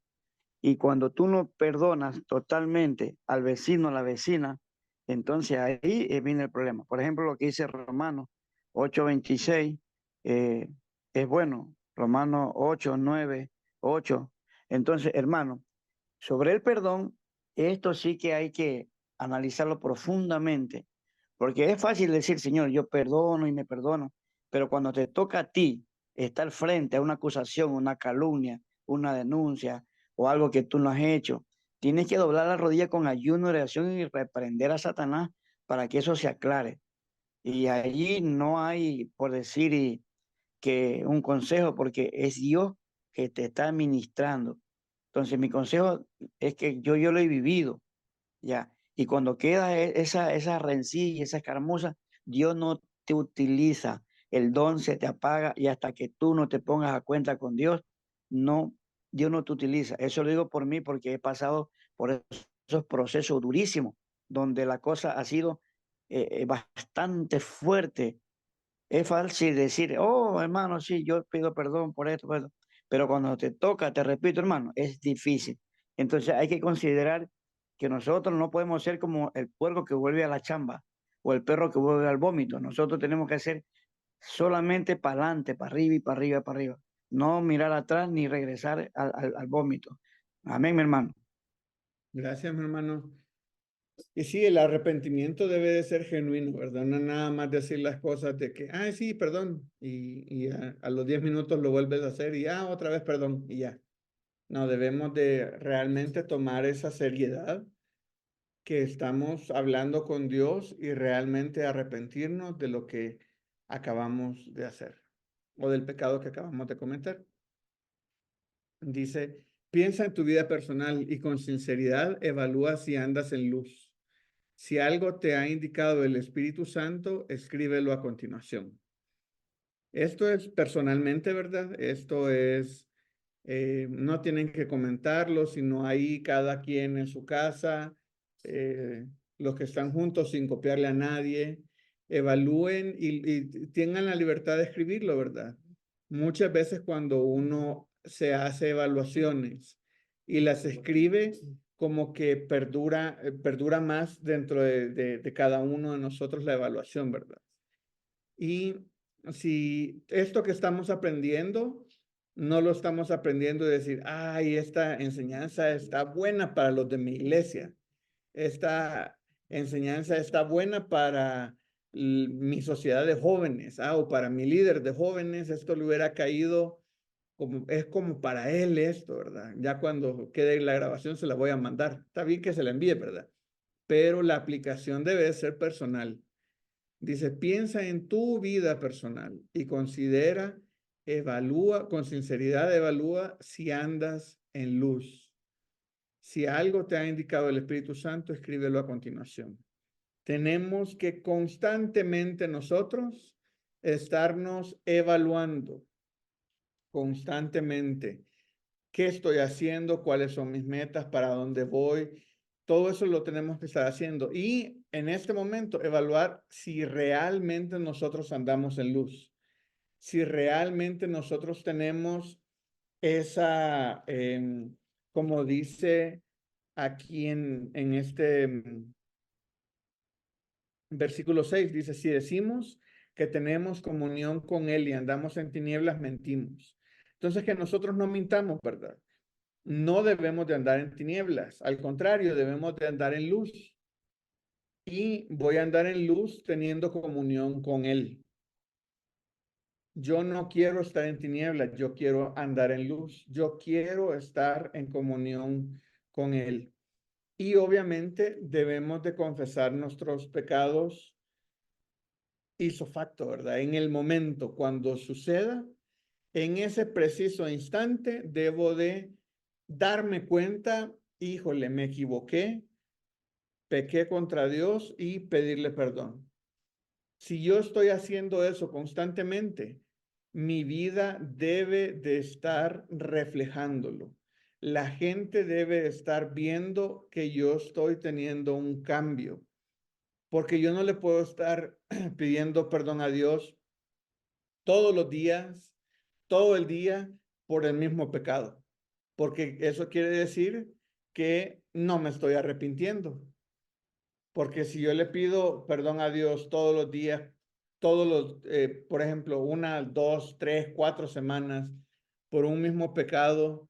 Y cuando tú no perdonas totalmente al vecino, a la vecina, entonces ahí viene el problema. Por ejemplo, lo que dice Romanos 8:26, es bueno, Romanos 8:9, 8. Entonces, hermano, sobre el perdón, esto sí que hay que analizarlo profundamente, porque es fácil decir, Señor, yo perdono y me perdono, pero cuando te toca a ti estar frente a una acusación, una calumnia, una denuncia o algo que tú no has hecho, tienes que doblar la rodilla con ayuno, oración y reprender a Satanás para que eso se aclare. Y allí no hay, por decir, que un consejo, porque es Dios que te está administrando. Entonces, mi consejo es que yo lo he vivido, ya. Y cuando queda esa rencilla, esa escaramuza, Dios no te utiliza. El don se te apaga y hasta que tú no te pongas a cuenta con Dios, no, Dios no te utiliza. Eso lo digo por mí porque he pasado por esos procesos durísimos, donde la cosa ha sido bastante fuerte. Es fácil decir, oh, hermano, sí, yo pido perdón por esto, por esto. Pero cuando te toca, te repito, hermano, es difícil. Entonces hay que considerar que nosotros no podemos ser como el puerco que vuelve a la chamba o el perro que vuelve al vómito. Nosotros tenemos que hacer solamente para adelante, para arriba y para arriba, para arriba. No mirar atrás ni regresar al vómito. Amén, mi hermano. Gracias, mi hermano. Y sí, el arrepentimiento debe de ser genuino, ¿verdad? No nada más decir las cosas de que, ay, sí, perdón, y a los 10 minutos lo vuelves a hacer y otra vez perdón, y ya. No, debemos de realmente tomar esa seriedad que estamos hablando con Dios y realmente arrepentirnos de lo que acabamos de hacer o del pecado que acabamos de cometer. Dice, piensa en tu vida personal y con sinceridad evalúa si andas en luz. Si algo te ha indicado el Espíritu Santo, escríbelo a continuación. Esto es personalmente, ¿verdad? Esto es, no tienen que comentarlo, sino ahí cada quien en su casa, los que están juntos sin copiarle a nadie, evalúen y tengan la libertad de escribirlo, ¿verdad? Muchas veces cuando uno se hace evaluaciones y las escribe, como que perdura más dentro de cada uno de nosotros la evaluación, ¿verdad? Y si esto que estamos aprendiendo, no lo estamos aprendiendo de decir, ay, esta enseñanza está buena para los de mi iglesia, esta enseñanza está buena para mi sociedad de jóvenes, o para mi líder de jóvenes, esto le hubiera caído es como para él esto, ¿verdad? Ya cuando quede la grabación se la voy a mandar. Está bien que se la envíe, ¿verdad? Pero la aplicación debe ser personal. Dice, piensa en tu vida personal y considera, evalúa, con sinceridad evalúa si andas en luz. Si algo te ha indicado el Espíritu Santo, escríbelo a continuación. Tenemos que constantemente nosotros estarnos evaluando constantemente. ¿Qué estoy haciendo? ¿Cuáles son mis metas? ¿Para dónde voy? Todo eso lo tenemos que estar haciendo. Y en este momento, evaluar si realmente nosotros andamos en luz. Si realmente nosotros tenemos esa, como dice aquí en este versículo 6, dice, si decimos que tenemos comunión con Él y andamos en tinieblas, mentimos. Entonces, que nosotros no mintamos, ¿verdad? No debemos de andar en tinieblas, al contrario, debemos de andar en luz. y voy a andar en luz teniendo comunión con Él. Yo no quiero estar en tinieblas, yo quiero andar en luz. Yo quiero estar en comunión con Él. Y obviamente debemos de confesar nuestros pecados ipso facto, ¿verdad? En el momento, cuando suceda, en ese preciso instante, debo de darme cuenta, híjole, me equivoqué, pequé contra Dios y pedirle perdón. Si yo estoy haciendo eso constantemente, mi vida debe de estar reflejándolo. La gente debe estar viendo que yo estoy teniendo un cambio, porque yo no le puedo estar pidiendo perdón a Dios todos los días, todo el día, por el mismo pecado, porque eso quiere decir que no me estoy arrepintiendo. Porque si yo le pido perdón a Dios todos los días, por ejemplo, 1, 2, 3, 4 semanas por un mismo pecado,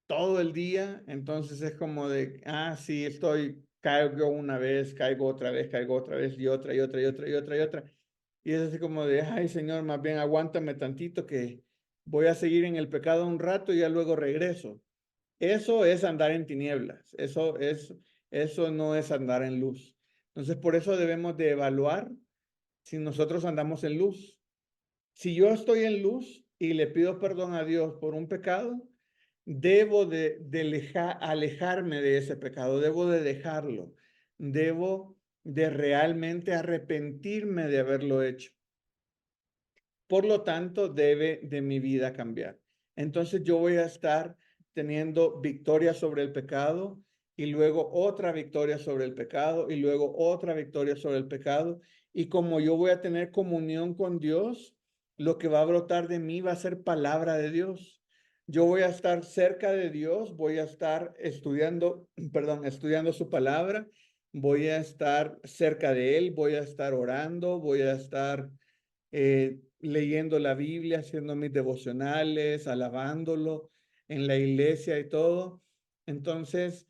todo el día, entonces es como de, sí, caigo una vez, caigo otra vez, y otra, y otra, y otra, y otra, y otra. Y es así como de, ay, Señor, más bien aguántame tantito que voy a seguir en el pecado un rato y ya luego regreso. Eso es andar en tinieblas, eso no es andar en luz. Entonces, por eso debemos de evaluar si nosotros andamos en luz. Si yo estoy en luz y le pido perdón a Dios por un pecado, debo de alejarme de ese pecado, debo de dejarlo, debo de realmente arrepentirme de haberlo hecho. Por lo tanto, debe de mi vida cambiar. Entonces yo voy a estar teniendo victoria sobre el pecado y luego otra victoria sobre el pecado y luego otra victoria sobre el pecado. Y como yo voy a tener comunión con Dios, lo que va a brotar de mí va a ser palabra de Dios. Yo voy a estar cerca de Dios, voy a estar estudiando su palabra, voy a estar cerca de Él, voy a estar orando, voy a estar leyendo la Biblia, haciendo mis devocionales, alabándolo en la iglesia y todo. Entonces,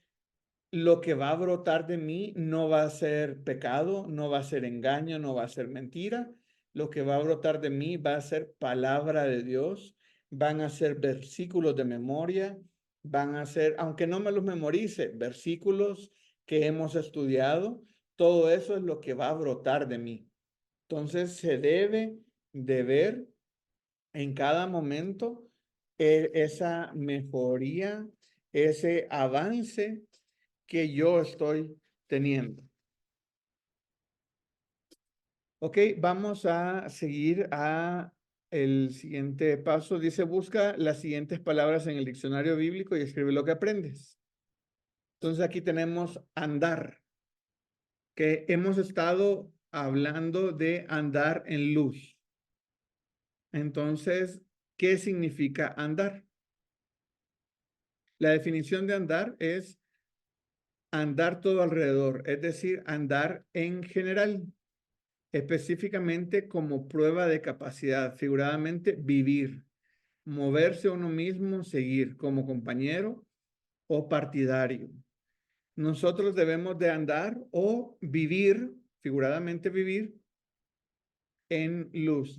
lo que va a brotar de mí no va a ser pecado, no va a ser engaño, no va a ser mentira. Lo que va a brotar de mí va a ser palabra de Dios, van a ser versículos de memoria, van a ser, aunque no me los memorice, versículos que hemos estudiado, todo eso es lo que va a brotar de mí. Entonces se debe de ver en cada momento esa mejoría, ese avance que yo estoy teniendo. Ok, vamos a seguir a el siguiente paso. Dice, busca las siguientes palabras en el diccionario bíblico y escribe lo que aprendes. Entonces aquí tenemos andar, que hemos estado hablando de andar en luz. Entonces, ¿qué significa andar? La definición de andar es andar todo alrededor, es decir, andar en general, específicamente como prueba de capacidad, figuradamente vivir, moverse uno mismo, seguir como compañero o partidario. Nosotros debemos de andar o vivir, figuradamente vivir, en luz.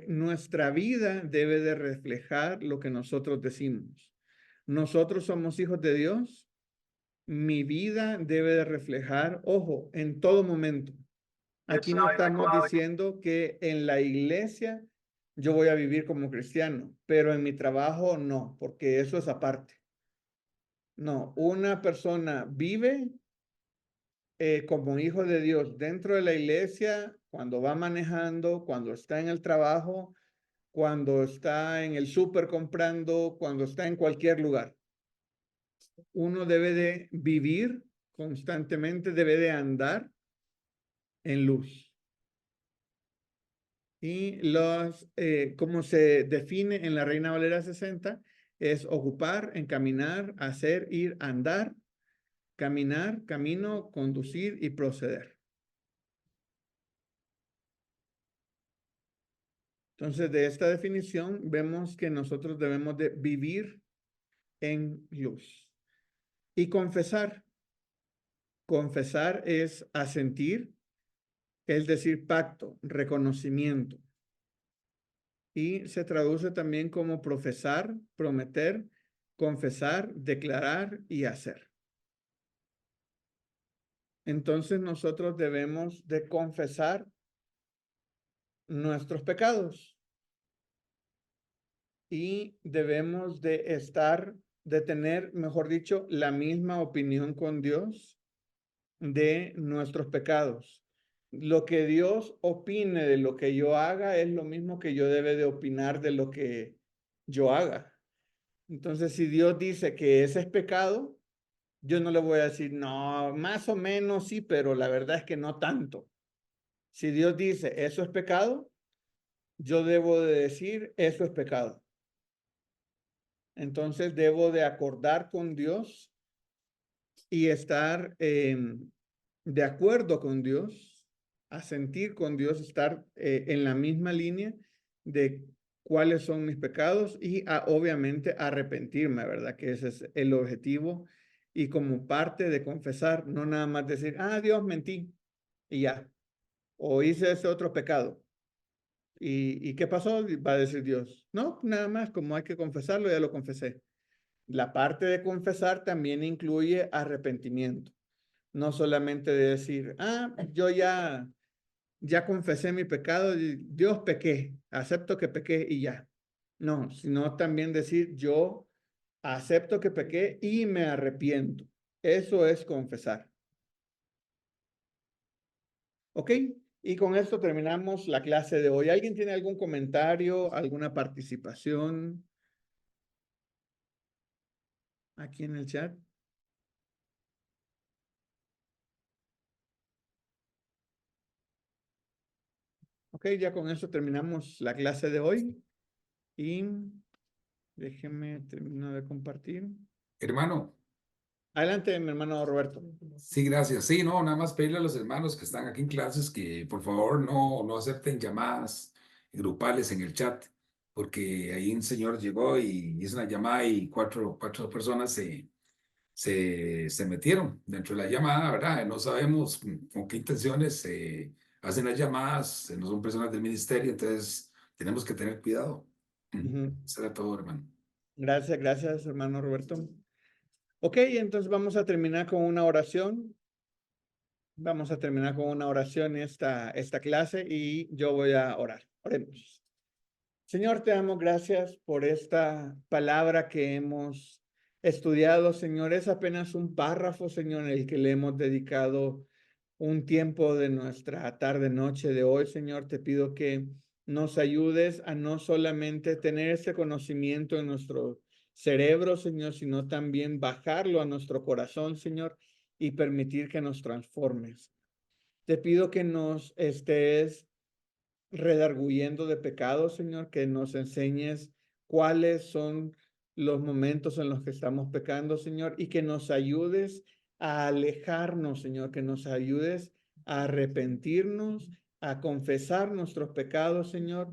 Nuestra vida debe de reflejar lo que nosotros decimos. Nosotros somos hijos de Dios. Mi vida debe de reflejar, ojo, en todo momento. Aquí no estamos diciendo que en la iglesia yo voy a vivir como cristiano, pero en mi trabajo no, porque eso es aparte. No, una persona vive como hijo de Dios dentro de la iglesia, cuando va manejando, cuando está en el trabajo, cuando está en el súper comprando, cuando está en cualquier lugar. Uno debe de vivir constantemente, debe de andar en luz. Y como se define en la Reina Valera 60, es ocupar, encaminar, hacer, ir, andar, caminar, camino, conducir y proceder. Entonces, de esta definición vemos que nosotros debemos de vivir en luz y confesar. Confesar es asentir, es decir, pacto, reconocimiento. Y se traduce también como profesar, prometer, confesar, declarar y hacer. Entonces nosotros debemos de confesar nuestros pecados y debemos de tener, mejor dicho, la misma opinión con Dios de nuestros pecados. Lo que Dios opine de lo que yo haga es lo mismo que yo debe de opinar de lo que yo haga. Entonces, si Dios dice que ese es pecado, yo no le voy a decir, no, más o menos sí, pero la verdad es que no tanto. Si Dios dice, eso es pecado, yo debo de decir, eso es pecado. Entonces, debo de acordar con Dios y estar de acuerdo con Dios, asentir con Dios, estar en la misma línea de cuáles son mis pecados y obviamente arrepentirme, ¿verdad? Que ese es el objetivo. Y como parte de confesar, no nada más decir, Dios, mentí y ya. O hice ese otro pecado. ¿Y qué pasó? Va a decir Dios. No, nada más, como hay que confesarlo, ya lo confesé. La parte de confesar también incluye arrepentimiento. No solamente de decir, yo ya confesé mi pecado, y Dios pequé, acepto que pequé y ya. No, sino también decir, yo acepto que pequé y me arrepiento. Eso es confesar. ¿Ok? Y con esto terminamos la clase de hoy. ¿Alguien tiene algún comentario, alguna participación aquí en el chat? Ok, ya con eso terminamos la clase de hoy. Y déjeme terminar de compartir. Hermano. Adelante, mi hermano Roberto. Sí, gracias. Sí, no, nada más pedirle a los hermanos que están aquí en clases que por favor no acepten llamadas grupales en el chat, porque ahí un señor llegó y hizo una llamada y cuatro personas se metieron dentro de la llamada, ¿verdad? No sabemos con qué intenciones se hacen las llamadas, no son personas del ministerio, entonces tenemos que tener cuidado. Eso era todo, hermano. Gracias, hermano Roberto. Ok, entonces vamos a terminar con una oración. Vamos a terminar con una oración esta clase y yo voy a orar. Oremos. Señor, te damos gracias por esta palabra que hemos estudiado, Señor. Es apenas un párrafo, Señor, en el que le hemos dedicado un tiempo de nuestra tarde-noche de hoy, Señor. Te pido que nos ayudes a no solamente tener ese conocimiento en nuestro cerebro, Señor, sino también bajarlo a nuestro corazón, Señor, y permitir que nos transformes. Te pido que nos estés redarguyendo de pecado, Señor, que nos enseñes cuáles son los momentos en los que estamos pecando, Señor, y que nos ayudes a alejarnos, Señor, que nos ayudes a arrepentirnos, a confesar nuestros pecados, Señor,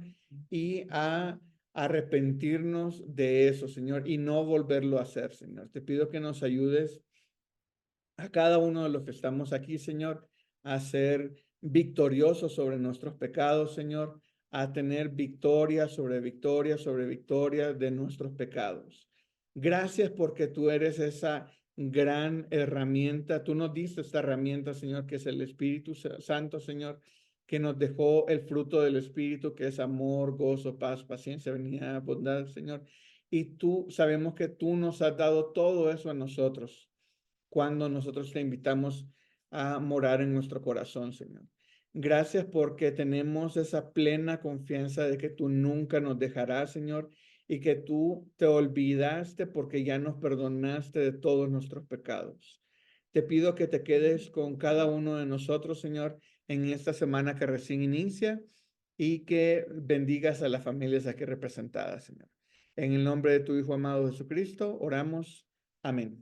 y a arrepentirnos de eso, Señor, y no volverlo a hacer, Señor. Te pido que nos ayudes a cada uno de los que estamos aquí, Señor, a ser victoriosos sobre nuestros pecados, Señor, a tener victoria sobre victoria sobre victoria de nuestros pecados. Gracias porque tú eres esa gran herramienta. Tú nos diste esta herramienta, Señor, que es el Espíritu Santo, Señor, que nos dejó el fruto del Espíritu, que es amor, gozo, paz, paciencia, benignidad, bondad, Señor. Y sabemos que tú nos has dado todo eso a nosotros cuando nosotros te invitamos a morar en nuestro corazón, Señor. Gracias porque tenemos esa plena confianza de que tú nunca nos dejarás, Señor, y que tú te olvidaste porque ya nos perdonaste de todos nuestros pecados. Te pido que te quedes con cada uno de nosotros, Señor, en esta semana que recién inicia y que bendigas a las familias aquí representadas, Señor. En el nombre de tu Hijo amado Jesucristo, oramos. Amén.